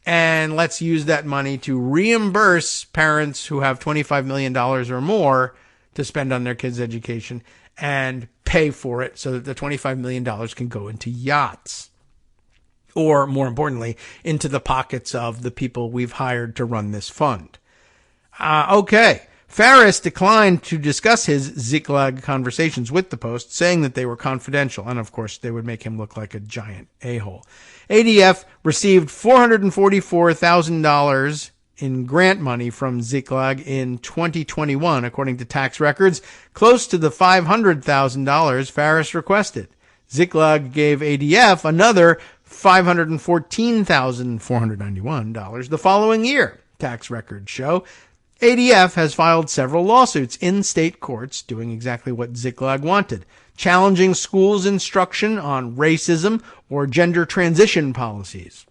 And let's use that money to reimburse parents who have $25 million or more to spend on their kids' education and pay for it so that the $25 million can go into yachts. Or, more importantly, into the pockets of the people we've hired to run this fund. Okay. Farris declined to discuss his Ziklag conversations with the Post, saying that they were confidential, and of course they would make him look like a giant a-hole. ADF received $444,000 in grant money from Ziklag in 2021, according to tax records, close to the $500,000 Farris requested. Ziklag gave ADF another $514,491 the following year, tax records show. ADF has filed several lawsuits in state courts doing exactly what Ziklag wanted, challenging schools' instruction on racism or gender transition policies.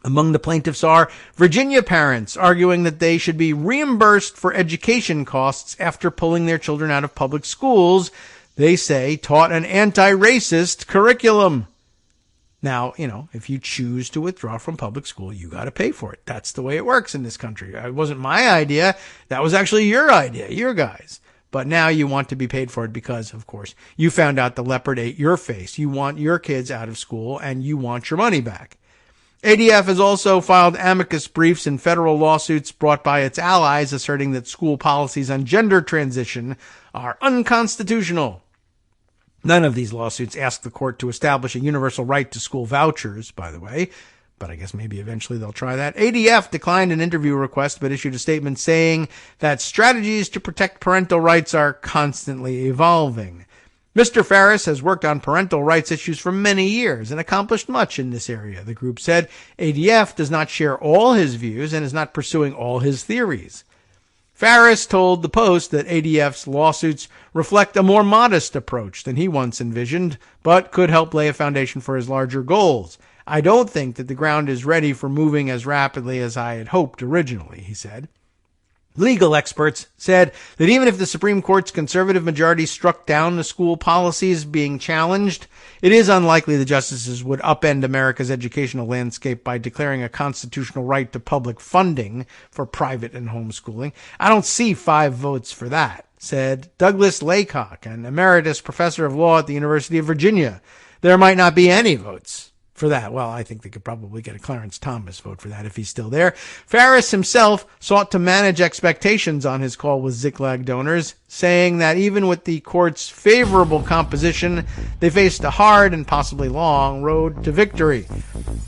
Among the plaintiffs are Virginia parents arguing that they should be reimbursed for education costs after pulling their children out of public schools, they say, taught an anti-racist curriculum. Now, if you choose to withdraw from public school, you got to pay for it. That's the way it works in this country. It wasn't my idea. That was actually your idea, your guys. But now you want to be paid for it because, of course, you found out the leopard ate your face. You want your kids out of school and you want your money back. ADF has also filed amicus briefs in federal lawsuits brought by its allies asserting that school policies on gender transition are unconstitutional. None of these lawsuits ask the court to establish a universal right to school vouchers, by the way, but I guess maybe eventually they'll try that. ADF declined an interview request but issued a statement saying that strategies to protect parental rights are constantly evolving. Mr. Farris has worked on parental rights issues for many years and accomplished much in this area, the group said. ADF does not share all his views and is not pursuing all his theories. Farris told the Post that ADF's lawsuits reflect a more modest approach than he once envisioned, but could help lay a foundation for his larger goals. I don't think that the ground is ready for moving as rapidly as I had hoped originally, he said. Legal experts said that even if the Supreme Court's conservative majority struck down the school policies being challenged, it is unlikely the justices would upend America's educational landscape by declaring a constitutional right to public funding for private and homeschooling. I don't see 5 votes for that, said Douglas Laycock, an emeritus professor of law at the University of Virginia. There might not be any votes for that. Well, I think they could probably get a Clarence Thomas vote for that if he's still there. Farris himself sought to manage expectations on his call with Ziklag donors, saying that even with the court's favorable composition, they faced a hard and possibly long road to victory.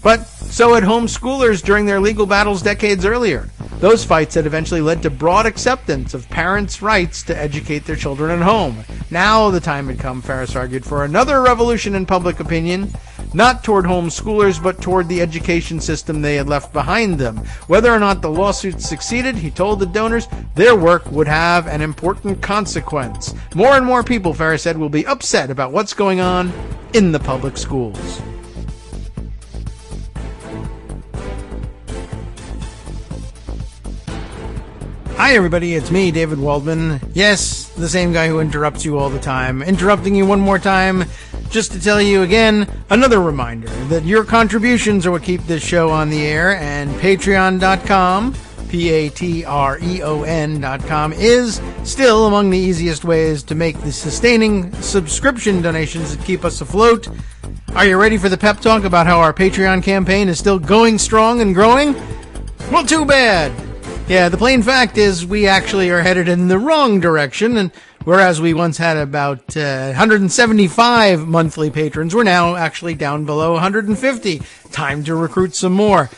But so had homeschoolers during their legal battles decades earlier. Those fights had eventually led to broad acceptance of parents' rights to educate their children at home. Now the time had come, Farris argued, for another revolution in public opinion, not toward homeschoolers, but toward the education system they had left behind them. Whether or not the lawsuit succeeded, he told the donors, their work would have an important consequence. More and more people, Farris said, will be upset about what's going on in the public schools. Hi everybody, it's me, David Waldman. Yes, the same guy who interrupts you all the time. Interrupting you one more time, just to tell you again, another reminder that your contributions are what keep this show on the air, and patreon.com, patreon.com, is still among the easiest ways to make the sustaining subscription donations that keep us afloat. Are you ready for the pep talk about how our Patreon campaign is still going strong and growing? Well, too bad. Yeah, the plain fact is we actually are headed in the wrong direction, and whereas we once had about 175 monthly patrons, we're now actually down below 150. Time to recruit some more.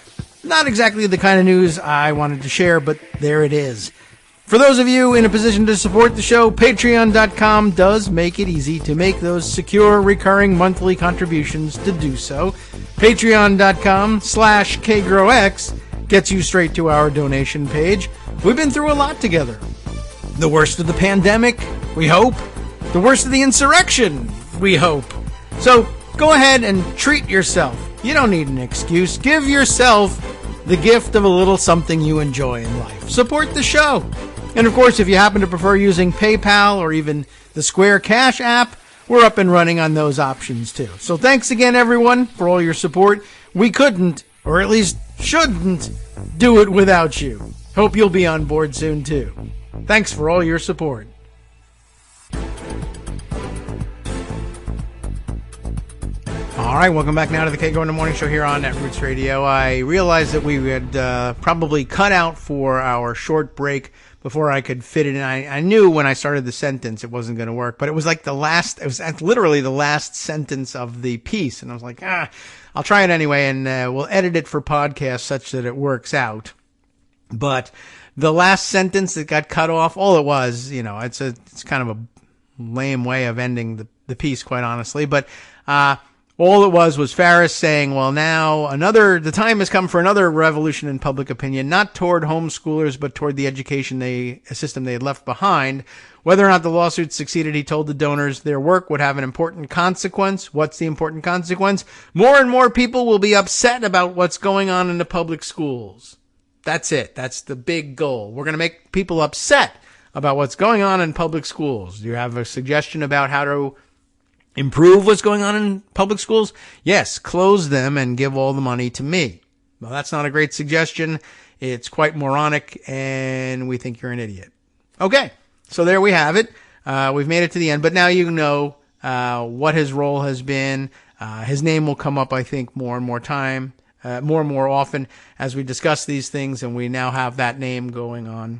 Not exactly the kind of news I wanted to share, but there it is. For those of you in a position to support the show, patreon.com does make it easy to make those secure, recurring monthly contributions to do so. Patreon.com/KagroX gets you straight to our donation page. We've been through a lot together. The worst of the pandemic, we hope. The worst of the insurrection, we hope. So go ahead and treat yourself. You don't need an excuse. Give yourself the gift of a little something you enjoy in life. Support the show. And of course, if you happen to prefer using PayPal or even the Square Cash app, we're up and running on those options too. So thanks again, everyone, for all your support. We couldn't, or at least shouldn't, do it without you. Hope you'll be on board soon too. Thanks for all your support. All right, welcome back now to the Kagro in the Morning Show here on Netroots Radio. I realized that we had probably cut out for our short break before I could fit it in. I knew when I started the sentence it wasn't going to work, but it was like it was literally the last sentence of the piece, and I was like, I'll try it anyway, and we'll edit it for podcast such that it works out. But the last sentence that got cut off, all it was, it's kind of a lame way of ending the piece, quite honestly. But all it was Farris saying, well, now the time has come for another revolution in public opinion, not toward homeschoolers, but toward the education system they had left behind. Whether or not the lawsuit succeeded, he told the donors their work would have an important consequence. What's the important consequence? More and more people will be upset about what's going on in the public schools. That's it. That's the big goal. We're going to make people upset about what's going on in public schools. Do you have a suggestion about how to improve what's going on in public schools? Yes, close them and give all the money to me. Well, that's not a great suggestion. It's quite moronic, and we think you're an idiot. Okay. So there we have it. We've made it to the end, but now you know what his role has been. His name will come up, I think, more and more often as we discuss these things, and we now have that name going on.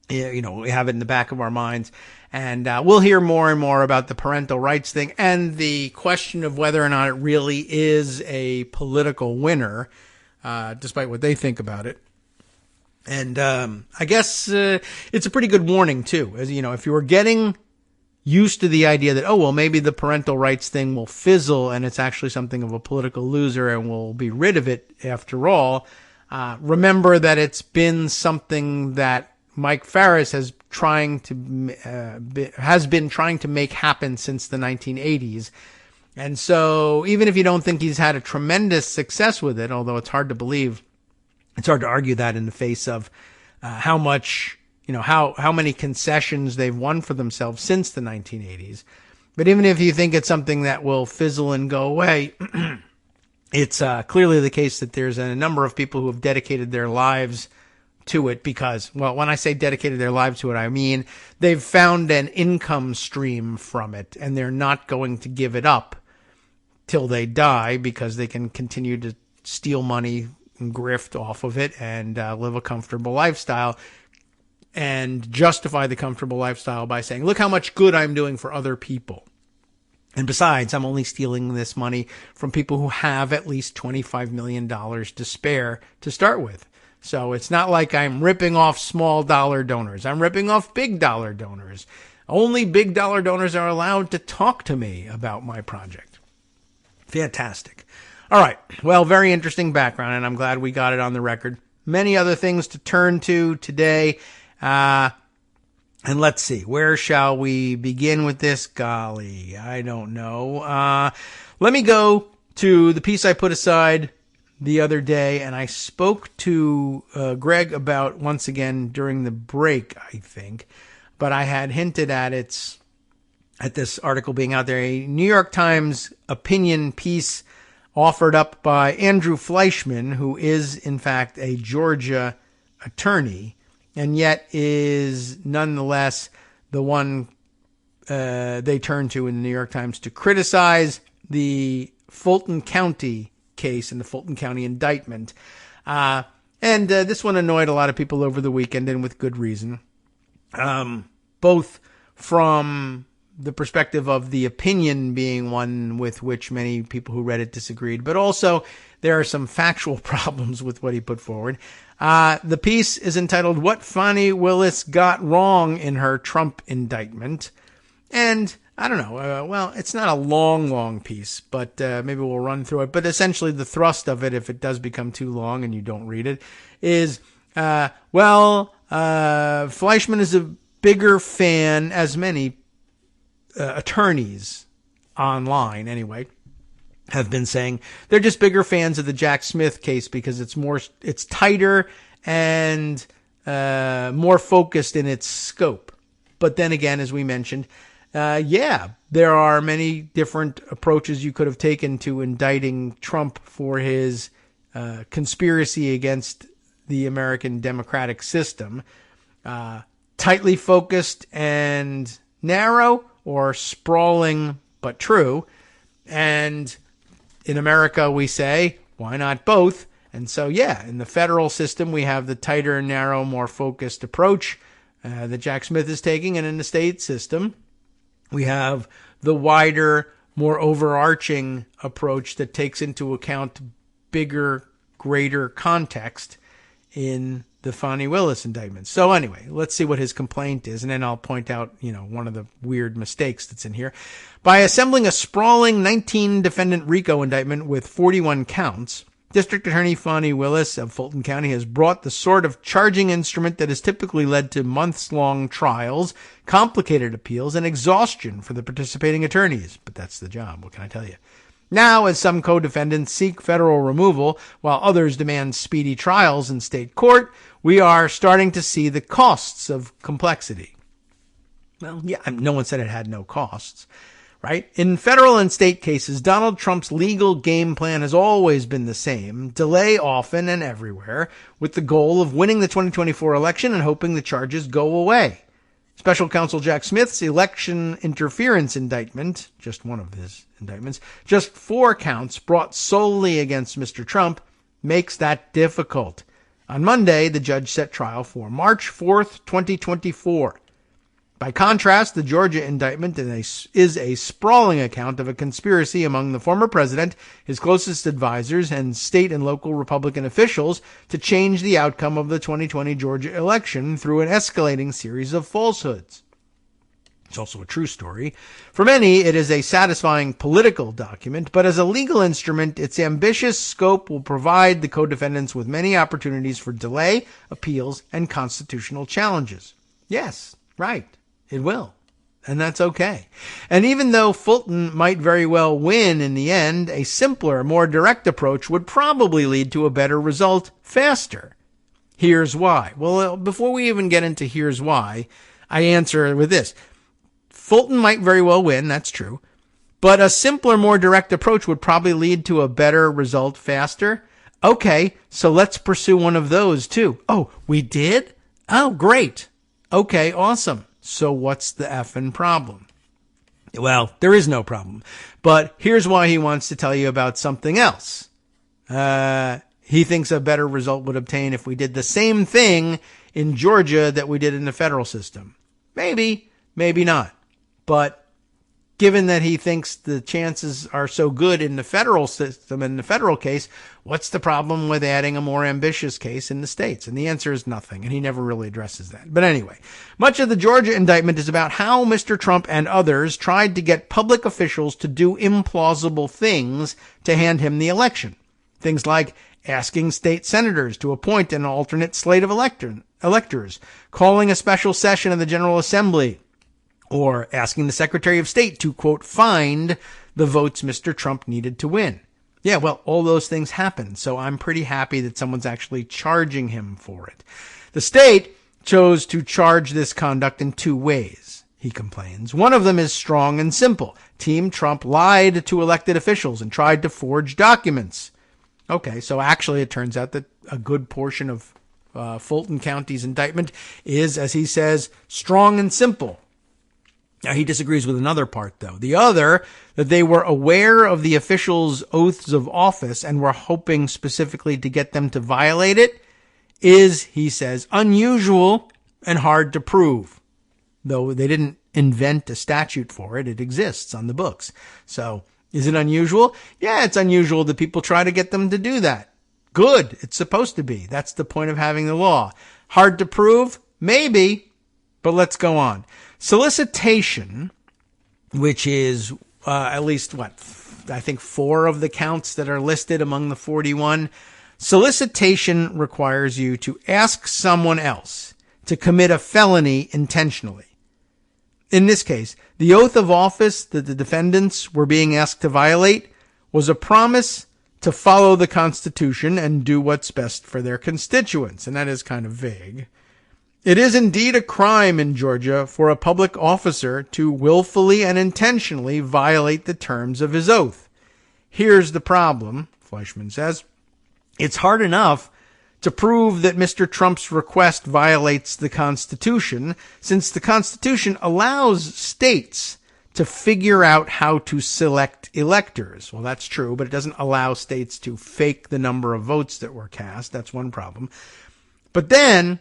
We have it in the back of our minds, and we'll hear more and more about the parental rights thing and the question of whether or not it really is a political winner, despite what they think about it. And I guess it's a pretty good warning, too. As if you were getting used to the idea that, maybe the parental rights thing will fizzle and it's actually something of a political loser and we'll be rid of it after all, remember that it's been something that Mike Farris has been trying to make happen since the 1980s. And so even if you don't think he's had a tremendous success with it, although it's hard to believe, it's hard to argue that in the face of how much, how many concessions they've won for themselves since the 1980s. But even if you think it's something that will fizzle and go away, it's clearly the case that there's a number of people who have dedicated their lives to it because, well, when I say dedicated their lives to it, I mean they've found an income stream from it and they're not going to give it up till they die because they can continue to steal money and grift off of it and live a comfortable lifestyle and justify the comfortable lifestyle by saying, look how much good I'm doing for other people. And besides, I'm only stealing this money from people who have at least $25 million to spare to start with. So it's not like I'm ripping off small dollar donors. I'm ripping off big dollar donors. Only big dollar donors are allowed to talk to me about my project. Fantastic. All right. Well, very interesting background, and I'm glad we got it on the record. Many other things to turn to today. And let's see, where shall we begin with this? Golly, I don't know. Let me go to the piece I put aside the other day, and I spoke to Greg about once again during the break, I think, but I had hinted at this article being out there, a New York Times opinion piece offered up by Andrew Fleischman, who is in fact a Georgia attorney, and yet is nonetheless the one they turn to in the New York Times to criticize the Fulton County case and the Fulton County indictment. And this one annoyed a lot of people over the weekend, and with good reason, both from the perspective of the opinion being one with which many people who read it disagreed, but also there are some factual problems with what he put forward. The piece is entitled, What Fani Willis Got Wrong in Her Trump Indictment. And I don't know, well, it's not a long piece, but maybe we'll run through it. But essentially the thrust of it, if it does become too long and you don't read it, is, Fleischman is a bigger fan, as many attorneys online anyway have been saying, they're just bigger fans of the Jack Smith case because it's tighter and more focused in its scope. But then again, as we mentioned, there are many different approaches you could have taken to indicting Trump for his conspiracy against the American democratic system. Tightly focused and narrow, or sprawling but true. And in America, we say, why not both? And so, in the federal system, we have the tighter, narrow, more focused approach that Jack Smith is taking. And in the state system, we have the wider, more overarching approach that takes into account bigger, greater context in the Fani Willis indictment. So anyway, let's see what his complaint is, and then I'll point out, one of the weird mistakes that's in here. By assembling a sprawling 19-defendant RICO indictment with 41 counts, District Attorney Fani Willis of Fulton County has brought the sort of charging instrument that has typically led to months-long trials, complicated appeals, and exhaustion for the participating attorneys. But that's the job, what can I tell you? Now, as some co-defendants seek federal removal while others demand speedy trials in state court, we are starting to see the costs of complexity. Well, no one said it had no costs, right? In federal and state cases, Donald Trump's legal game plan has always been the same: delay often and everywhere, with the goal of winning the 2024 election and hoping the charges go away. Special counsel Jack Smith's election interference indictment, just one of his indictments, just 4 counts brought solely against Mr. Trump, makes that difficult. On Monday, the judge set trial for March 4th, 2024. By contrast, the Georgia indictment is a sprawling account of a conspiracy among the former president, his closest advisors, and state and local Republican officials to change the outcome of the 2020 Georgia election through an escalating series of falsehoods. It's also a true story. For many, it is a satisfying political document, but as a legal instrument, its ambitious scope will provide the co-defendants with many opportunities for delay, appeals, and constitutional challenges. Yes, right. It will. And that's okay. And even though Fulton might very well win in the end, a simpler, more direct approach would probably lead to a better result faster. Here's why. Well, before we even get into here's why, I answer with this. Fulton might very well win, that's true. But a simpler, more direct approach would probably lead to a better result faster. Okay, so let's pursue one of those too. Oh, we did? Oh, great. Okay, awesome. So what's the effing problem? Well, there is no problem. But here's why he wants to tell you about something else. He thinks a better result would obtain if we did the same thing in Georgia that we did in the federal system. Maybe, maybe not. But given that he thinks the chances are so good in the federal system, in the federal case, what's the problem with adding a more ambitious case in the states? And the answer is nothing, and he never really addresses that. But anyway, much of the Georgia indictment is about how Mr. Trump and others tried to get public officials to do implausible things to hand him the election. Things like asking state senators to appoint an alternate slate of electors, calling a special session of the General Assembly, or asking the Secretary of State to, quote, find the votes Mr. Trump needed to win. Yeah, well, all those things happened, so I'm pretty happy that someone's actually charging him for it. The state chose to charge this conduct in two ways, he complains. One of them is strong and simple. Team Trump lied to elected officials and tried to forge documents. Okay, so actually it turns out that a good portion of Fulton County's indictment is, as he says, strong and simple. Now, he disagrees with another part, though. The other, that they were aware of the officials' oaths of office and were hoping specifically to get them to violate it, is, he says, unusual and hard to prove. Though they didn't invent a statute for it, it exists on the books. So, is it unusual? Yeah, it's unusual that people try to get them to do that. Good. It's supposed to be. That's the point of having the law. Hard to prove? Maybe. But let's go on. Solicitation, which is at least, I think 4 of the counts that are listed among the 41. Solicitation requires you to ask someone else to commit a felony intentionally. In this case, the oath of office that the defendants were being asked to violate was a promise to follow the Constitution and do what's best for their constituents. And that is kind of vague. It is indeed a crime in Georgia for a public officer to willfully and intentionally violate the terms of his oath. Here's the problem, Fleischman says. It's hard enough to prove that Mr. Trump's request violates the Constitution, since the Constitution allows states to figure out how to select electors. Well, that's true, but it doesn't allow states to fake the number of votes that were cast. That's one problem. But then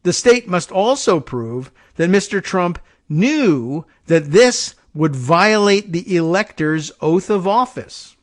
the state must also prove that Mr. Trump knew that this would violate the elector's oath of office.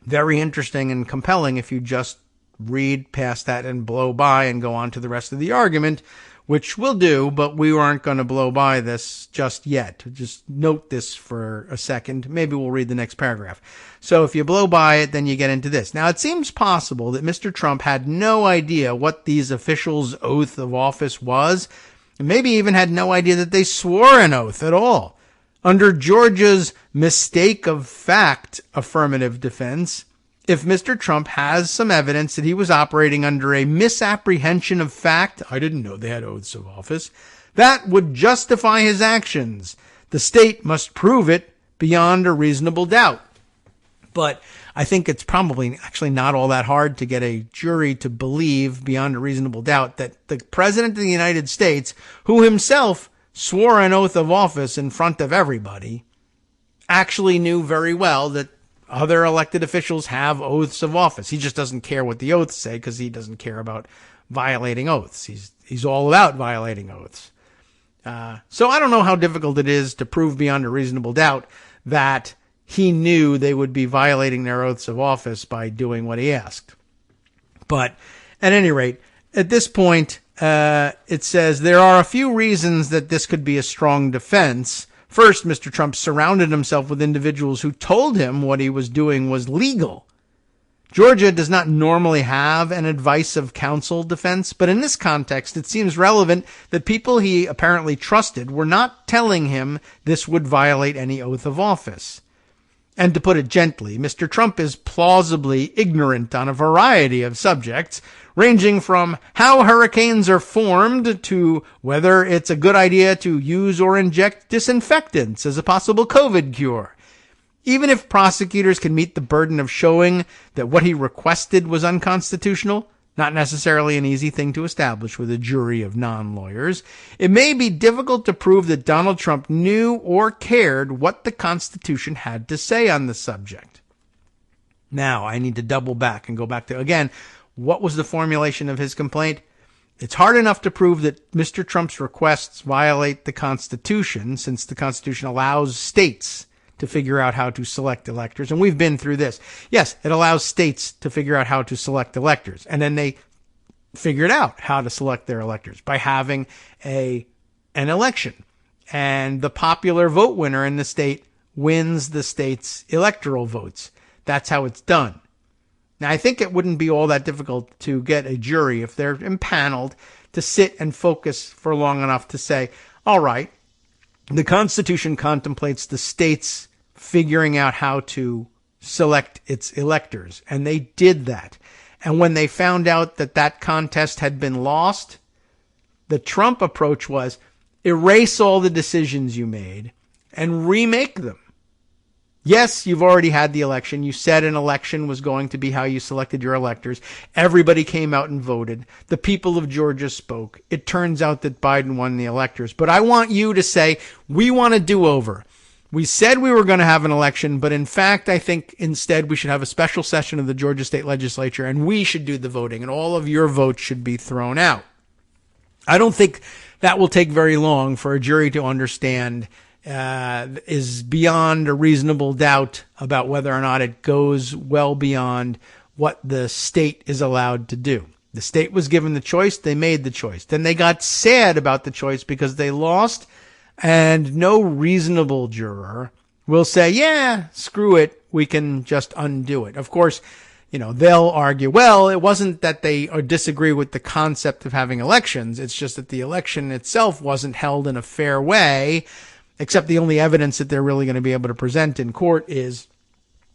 Very interesting and compelling if you just read past that and blow by and go on to the rest of the argument, which we'll do, but we aren't going to blow by this just yet. Just note this for a second. Maybe we'll read the next paragraph. So if you blow by it, then you get into this. Now, it seems possible that Mr. Trump had no idea what these officials' oath of office was, and maybe even had no idea that they swore an oath at all. Under Georgia's mistake of fact affirmative defense, if Mr. Trump has some evidence that he was operating under a misapprehension of fact, I didn't know they had oaths of office, that would justify his actions. The state must prove it beyond a reasonable doubt. But I think it's probably actually not all that hard to get a jury to believe beyond a reasonable doubt that the President of the United States, who himself swore an oath of office in front of everybody, actually knew very well that other elected officials have oaths of office. He just doesn't care what the oaths say because he doesn't care about violating oaths. He's all about violating oaths. So I don't know how difficult it is to prove beyond a reasonable doubt that he knew they would be violating their oaths of office by doing what he asked. But at any rate, at this point, it says there are a few reasons that this could be a strong defense. First, Mr. Trump surrounded himself with individuals who told him what he was doing was legal. Georgia does not normally have an advice of counsel defense, but in this context, it seems relevant that people he apparently trusted were not telling him this would violate any oath of office. And to put it gently, Mr. Trump is plausibly ignorant on a variety of subjects, ranging from how hurricanes are formed to whether it's a good idea to use or inject disinfectants as a possible COVID cure. Even if prosecutors can meet the burden of showing that what he requested was unconstitutional, not necessarily an easy thing to establish with a jury of non-lawyers. It may be difficult to prove that Donald Trump knew or cared what the Constitution had to say on the subject. Now, I need to double back and go back to, again, what was the formulation of his complaint? It's hard enough to prove that Mr. Trump's requests violate the Constitution, since the Constitution allows states to figure out how to select electors. And we've been through this. Yes, it allows states to figure out how to select electors. And then they figured out how to select their electors by having an election. And the popular vote winner in the state wins the state's electoral votes. That's how it's done. Now, I think it wouldn't be all that difficult to get a jury, if they're impaneled, to sit and focus for long enough to say, all right, the Constitution contemplates the states figuring out how to select its electors, and they did that. And when they found out that that contest had been lost, the Trump approach was erase all the decisions you made and remake them. Yes, you've already had the election. You said an election was going to be how you selected your electors. Everybody came out and voted. The people of Georgia spoke. It turns out that Biden won the electors. But I want you to say, we want a do-over. We said we were going to have an election, but in fact, I think instead we should have a special session of the Georgia State Legislature, and we should do the voting, and all of your votes should be thrown out. I don't think that will take very long for a jury to understand is beyond a reasonable doubt about whether or not it goes well beyond what the state is allowed to do. The state was given the choice. They made the choice. Then they got sad about the choice because they lost, and no reasonable juror will say, yeah, screw it. We can just undo it. Of course, they'll argue, well, it wasn't that they disagree with the concept of having elections. It's just that the election itself wasn't held in a fair way. Except the only evidence that they're really going to be able to present in court is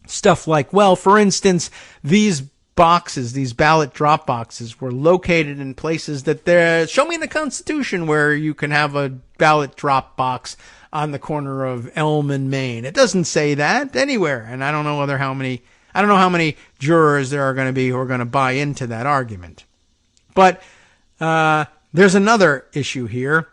stuff like, well, for instance, these boxes, these ballot drop boxes, were located in places that show me in the Constitution where you can have a ballot drop box on the corner of Elm and Maine. It doesn't say that anywhere. And I don't know how many jurors there are going to be who are going to buy into that argument. But there's another issue here.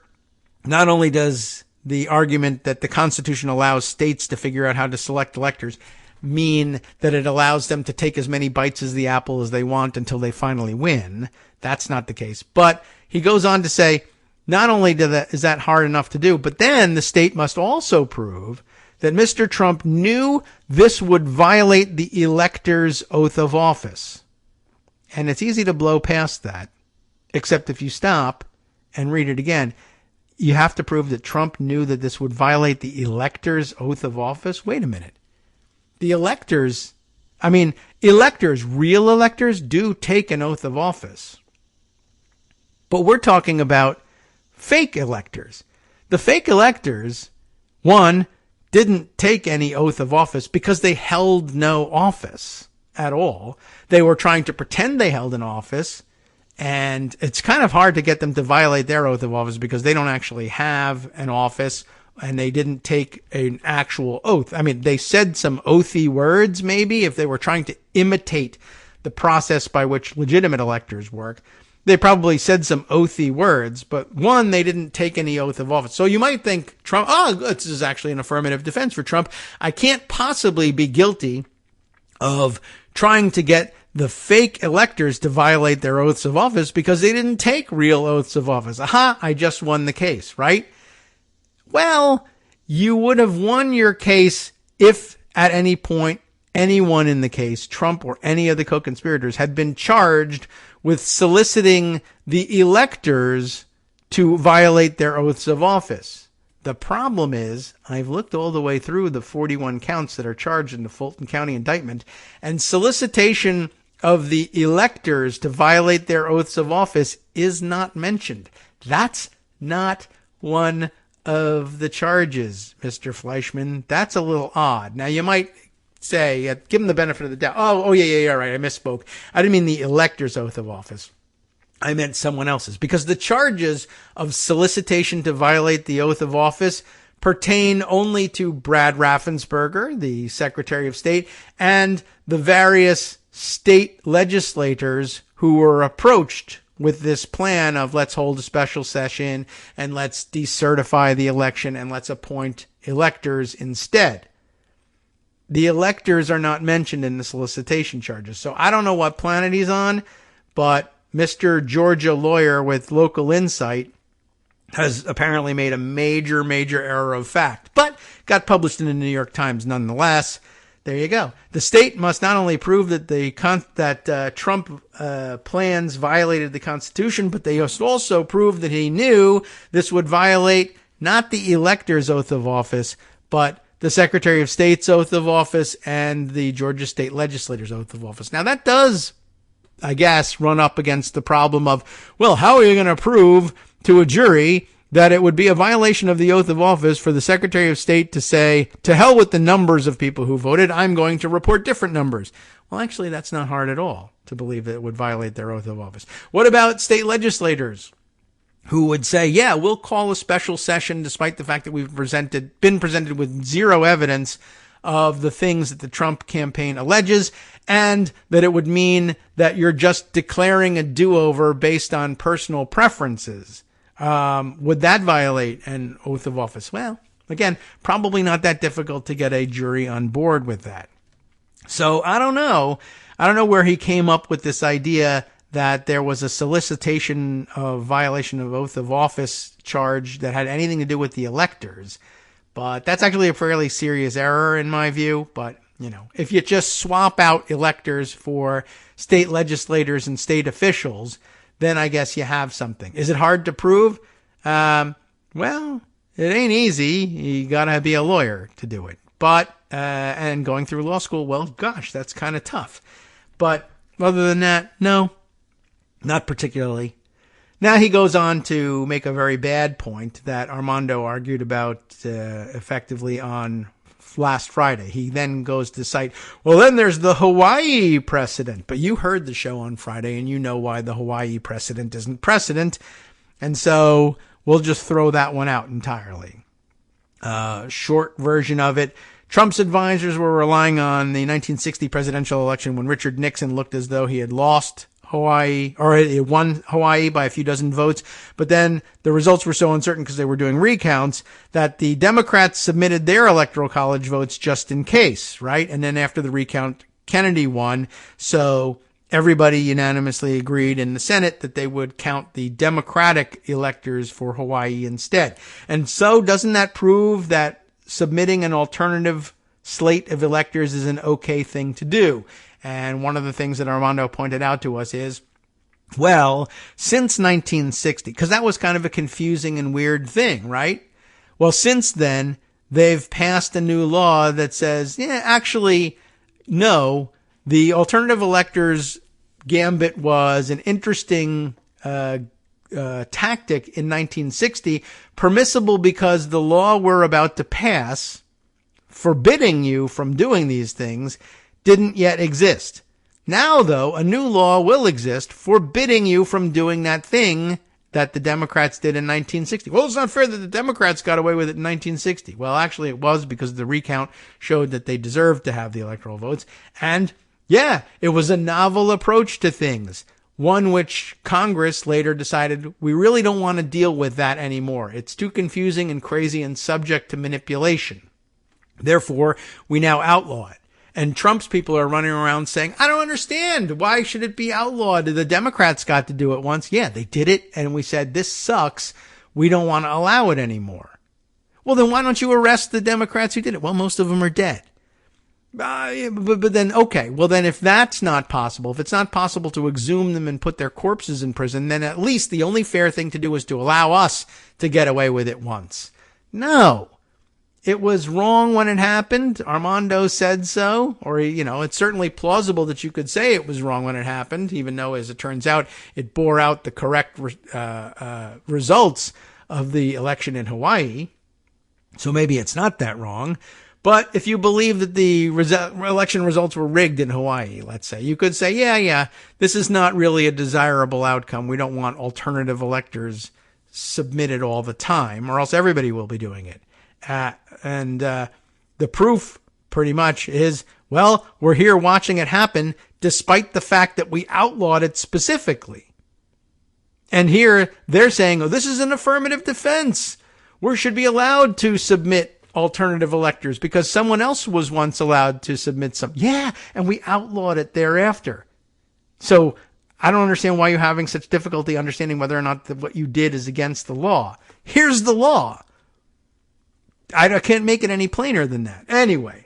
Not only does the argument that the Constitution allows states to figure out how to select electors mean that it allows them to take as many bites of the apple as they want until they finally win. That's not the case. But he goes on to say, not only is that hard enough to do, but then the state must also prove that Mr. Trump knew this would violate the elector's oath of office. And it's easy to blow past that, except if you stop and read it again. You have to prove that Trump knew that this would violate the elector's oath of office. Wait a minute. The electors, real electors do take an oath of office. But we're talking about fake electors. The fake electors, one, didn't take any oath of office because they held no office at all. They were trying to pretend they held an office. And it's kind of hard to get them to violate their oath of office because they don't actually have an office and they didn't take an actual oath. They said some oathy words maybe if they were trying to imitate the process by which legitimate electors work. They probably said some oathy words, but one, they didn't take any oath of office. So you might think Trump, this is actually an affirmative defense for Trump. I can't possibly be guilty of trying to get the fake electors to violate their oaths of office because they didn't take real oaths of office. Aha, I just won the case, right? Well, you would have won your case if at any point anyone in the case, Trump or any of the co-conspirators, had been charged with soliciting the electors to violate their oaths of office. The problem is, I've looked all the way through the 41 counts that are charged in the Fulton County indictment, and solicitation of the electors to violate their oaths of office is not mentioned. That's not one of the charges, Mr. Fleischman. That's a little odd. Now, you might say, give him the benefit of the doubt. Oh, yeah, right. I misspoke. I didn't mean the elector's oath of office. I meant someone else's, because the charges of solicitation to violate the oath of office pertain only to Brad Raffensperger, the Secretary of State, and the various state legislators who were approached with this plan of let's hold a special session and let's decertify the election and let's appoint electors instead. The electors are not mentioned in the solicitation charges. So I don't know what planet he's on, but Mr. Georgia lawyer with local insight has apparently made a major, major error of fact, but got published in the New York Times nonetheless. There you go. The state must not only prove that Trump plans violated the Constitution, but they must also prove that he knew this would violate not the elector's oath of office, but the Secretary of State's oath of office and the Georgia State Legislator's oath of office. Now that does, I guess, run up against the problem of, well, how are you going to prove to a jury that it would be a violation of the oath of office for the Secretary of State to say, to hell with the numbers of people who voted, I'm going to report different numbers. Well, actually, that's not hard at all to believe that it would violate their oath of office. What about state legislators who would say, yeah, we'll call a special session despite the fact that we've been presented with zero evidence of the things that the Trump campaign alleges, and that it would mean that you're just declaring a do-over based on personal preferences. Would that violate an oath of office? Well, again, probably not that difficult to get a jury on board with that. So I don't know. I don't know where he came up with this idea that there was a solicitation of violation of oath of office charge that had anything to do with the electors. But that's actually a fairly serious error in my view. But, if you just swap out electors for state legislators and state officials, then I guess you have something. Is it hard to prove? Well, it ain't easy. You gotta be a lawyer to do it. But, and going through law school, well, gosh, that's kind of tough. But other than that, no, not particularly. Now he goes on to make a very bad point that Armando argued about effectively on last Friday. He then goes to cite, well, then there's the Hawaii precedent. But you heard the show on Friday, and you know why the Hawaii precedent isn't precedent. And so we'll just throw that one out entirely. Short version of it. Trump's advisors were relying on the 1960 presidential election when Richard Nixon looked as though he had lost Hawaii, or he won Hawaii by a few dozen votes. But then the results were so uncertain because they were doing recounts that the Democrats submitted their electoral college votes just in case, right? And then after the recount, Kennedy won. So everybody unanimously agreed in the Senate that they would count the Democratic electors for Hawaii instead. And so doesn't that prove that submitting an alternative slate of electors is an okay thing to do? And one of the things that Armando pointed out to us is, well, since 1960, because that was kind of a confusing and weird thing, right? Well, since then, they've passed a new law that says, yeah, actually, no, the alternative electors gambit was an interesting tactic in 1960, permissible because the law we're about to pass, forbidding you from doing these things, didn't yet exist. Now, though, a new law will exist forbidding you from doing that thing that the Democrats did in 1960. Well, it's not fair that the Democrats got away with it in 1960. Well, actually, it was because the recount showed that they deserved to have the electoral votes. And, yeah, it was a novel approach to things, one which Congress later decided we really don't want to deal with that anymore. It's too confusing and crazy and subject to manipulation. Therefore, we now outlaw it. And Trump's people are running around saying, I don't understand. Why should it be outlawed? The Democrats got to do it once. Yeah, they did it. And we said, this sucks. We don't want to allow it anymore. Well, then why don't you arrest the Democrats who did it? Well, most of them are dead. But then, okay. Well, then if that's not possible, if it's not possible to exhume them and put their corpses in prison, then at least the only fair thing to do is to allow us to get away with it once. No. It was wrong when it happened. Armando said so. Or, it's certainly plausible that you could say it was wrong when it happened, even though, as it turns out, it bore out the correct results of the election in Hawaii. So maybe it's not that wrong. But if you believe that the election results were rigged in Hawaii, let's say, you could say, yeah, this is not really a desirable outcome. We don't want alternative electors submitted all the time, or else everybody will be doing it. And the proof pretty much is, well, we're here watching it happen. despite the fact that we outlawed it specifically. And here they're saying, oh, this is an affirmative defense. We should be allowed to submit alternative electors because someone else was once allowed to submit some. Yeah, and we outlawed it thereafter. So I don't understand why you're having such difficulty understanding whether or not what you did is against the law. Here's the law. I can't make it any plainer than that. Anyway,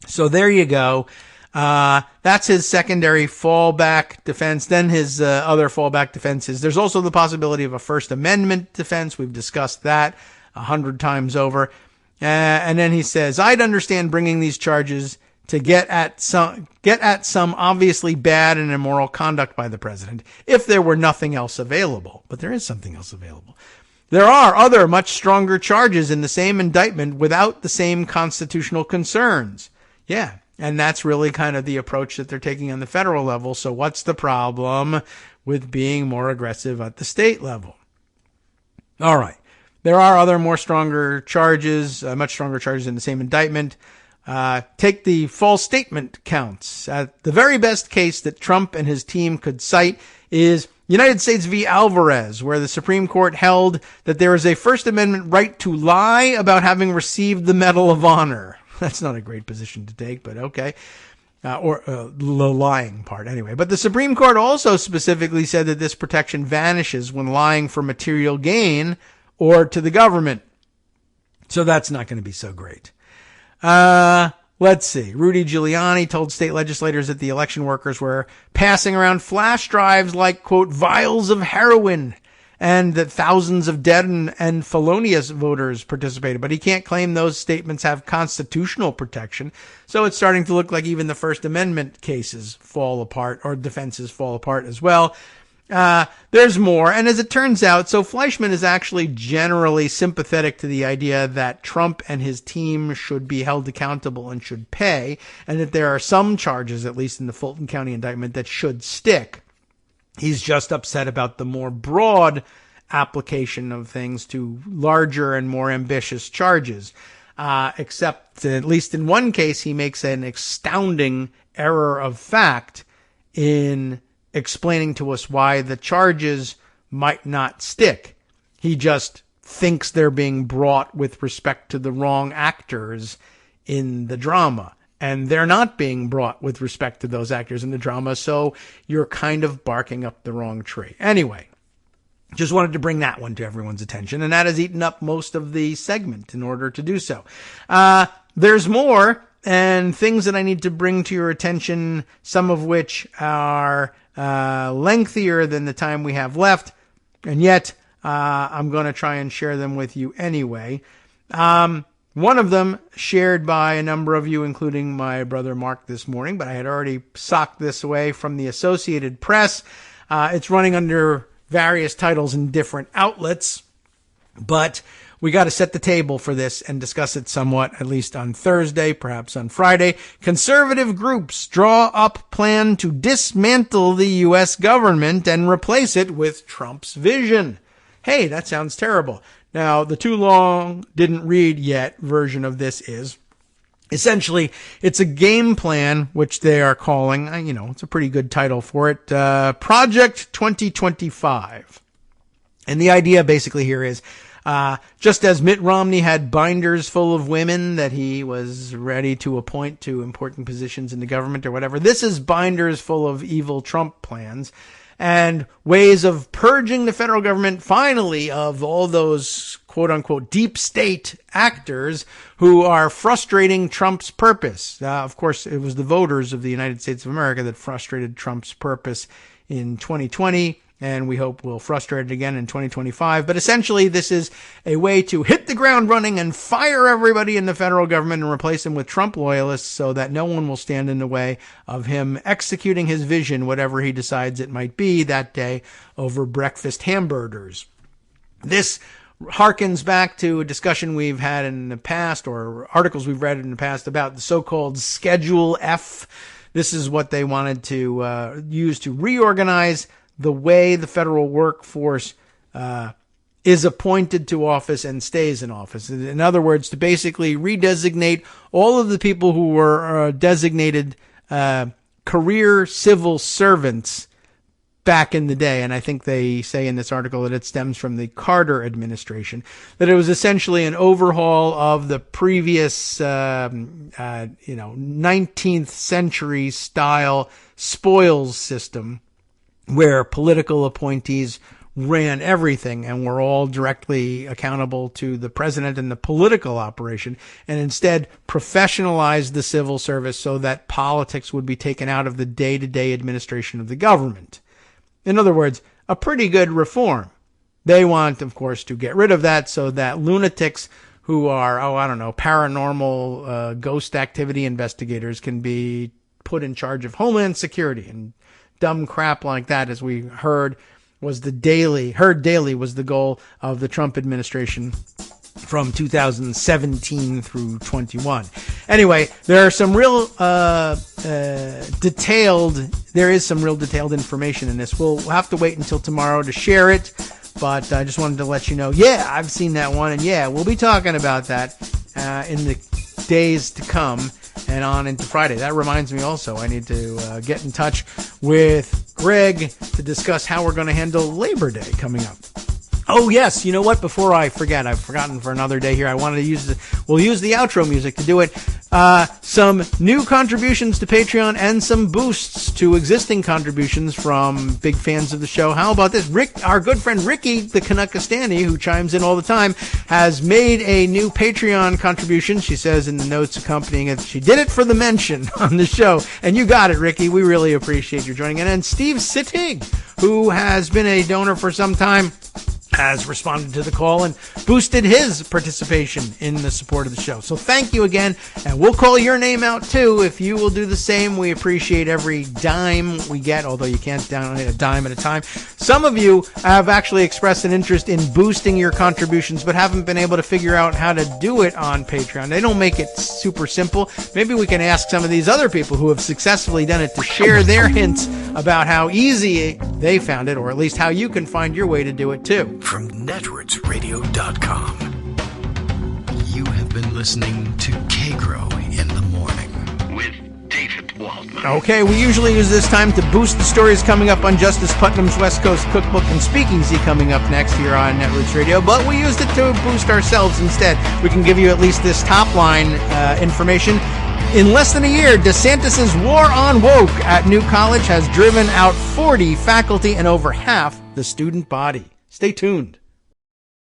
so there you go. That's his secondary fallback defense. Then his other fallback defense is there's also the possibility of a First Amendment defense. We've discussed that 100 times over. And then he says, I'd understand bringing these charges to get at some obviously bad and immoral conduct by the president if there were nothing else available. But there is something else available. There are other much stronger charges in the same indictment without the same constitutional concerns. Yeah. And that's really kind of the approach that they're taking on the federal level. So what's the problem with being more aggressive at the state level? All right. There are other much stronger charges in the same indictment. Take the false statement counts. The very best case that Trump and his team could cite is United States v. Alvarez, where the Supreme Court held that there is a First Amendment right to lie about having received the Medal of Honor. That's not a great position to take, but okay. The lying part anyway. But the Supreme Court also specifically said that this protection vanishes when lying for material gain or to the government. So that's not going to be so great. Let's see. Rudy Giuliani told state legislators that the election workers were passing around flash drives like, quote, vials of heroin, and that thousands of dead and felonious voters participated. But he can't claim those statements have constitutional protection. So it's starting to look like even the First Amendment cases fall apart, or defenses fall apart as well. There's more. And as it turns out, so Fleischman is actually generally sympathetic to the idea that Trump and his team should be held accountable and should pay, and that there are some charges, at least in the Fulton County indictment, that should stick. He's just upset about the more broad application of things to larger and more ambitious charges. Except, at least in one case, he makes an astounding error of fact in explaining to us why the charges might not stick. He just thinks they're being brought with respect to the wrong actors in the drama. And they're not being brought with respect to those actors in the drama, so you're kind of barking up the wrong tree. Anyway, just wanted to bring that one to everyone's attention, and that has eaten up most of the segment in order to do so. There's more, and things that I need to bring to your attention, some of which are lengthier than the time we have left, and yet I'm going to try and share them with you anyway. One of them shared by a number of you, including my brother Mark this morning, but I had already socked this away from the Associated Press. It's running under various titles in different outlets, but we got to set the table for this and discuss it somewhat, at least on Thursday, perhaps on Friday. Conservative groups draw up plan to dismantle the U.S. government and replace it with Trump's vision. Hey, that sounds terrible. Now, the too long didn't read yet version of this is essentially it's a game plan, which they are calling, it's a pretty good title for it, Project 2025. And the idea basically here is, just as Mitt Romney had binders full of women that he was ready to appoint to important positions in the government or whatever, this is binders full of evil Trump plans and ways of purging the federal government, finally, of all those quote-unquote deep state actors who are frustrating Trump's purpose. Of course, it was the voters of the United States of America that frustrated Trump's purpose in 2020, and we hope we'll frustrate it again in 2025. But essentially, this is a way to hit the ground running and fire everybody in the federal government and replace them with Trump loyalists so that no one will stand in the way of him executing his vision, whatever he decides it might be that day, over breakfast hamburgers. This harkens back to a discussion we've had in the past, or articles we've read in the past, about the so-called Schedule F. This is what they wanted to use to reorganize the way the federal workforce is appointed to office and stays in office. In other words, to basically redesignate all of the people who were designated career civil servants back in the day, and I think they say in this article that it stems from the Carter administration, that it was essentially an overhaul of the previous, 19th century style spoils system where political appointees ran everything and were all directly accountable to the president and the political operation, and instead professionalized the civil service so that politics would be taken out of the day-to-day administration of the government. In other words, a pretty good reform. They want, of course, to get rid of that so that lunatics who are, paranormal ghost activity investigators can be put in charge of Homeland Security and dumb crap like that, as we heard daily was the goal of the Trump administration from 2017 through 21. Anyway, there is some real detailed information in this. We'll have to wait until tomorrow to share it, but I just wanted to let you know, I've seen that one, and we'll be talking about that in the days to come and on into Friday. That reminds me also, I need to get in touch with Greg to discuss how we're going to handle Labor Day coming up. Oh, yes. You know what? Before I forget, I've forgotten for another day here. I wanted to we'll use the outro music to do it. Some new contributions to Patreon and some boosts to existing contributions from big fans of the show. How about this? Our good friend Ricky, the Canuckastani, who chimes in all the time, has made a new Patreon contribution. She says in the notes accompanying it, she did it for the mention on the show. And you got it, Ricky. We really appreciate your joining in. And Steve Sittig, who has been a donor for some time, has responded to the call and boosted his participation in the support of the show. So thank you again, and we'll call your name out too if you will do the same. We appreciate every dime we get, although you can't donate a dime at a time. Some of you have actually expressed an interest in boosting your contributions but haven't been able to figure out how to do it on Patreon. They don't make it super simple. Maybe we can ask some of these other people who have successfully done it to share their hints about how easy they found it, or at least how you can find your way to do it too. From networksradio.com, you have been listening to Kagro in the Morning with David Waldman. Okay, we usually use this time to boost the stories coming up on Justice Putnam's West Coast Cookbook and Speakeasy coming up next here on Networks Radio, but we used it to boost ourselves instead. We can give you at least this top line information. In less than a year, DeSantis' war on woke at New College has driven out 40 faculty and over half the student body. Stay tuned.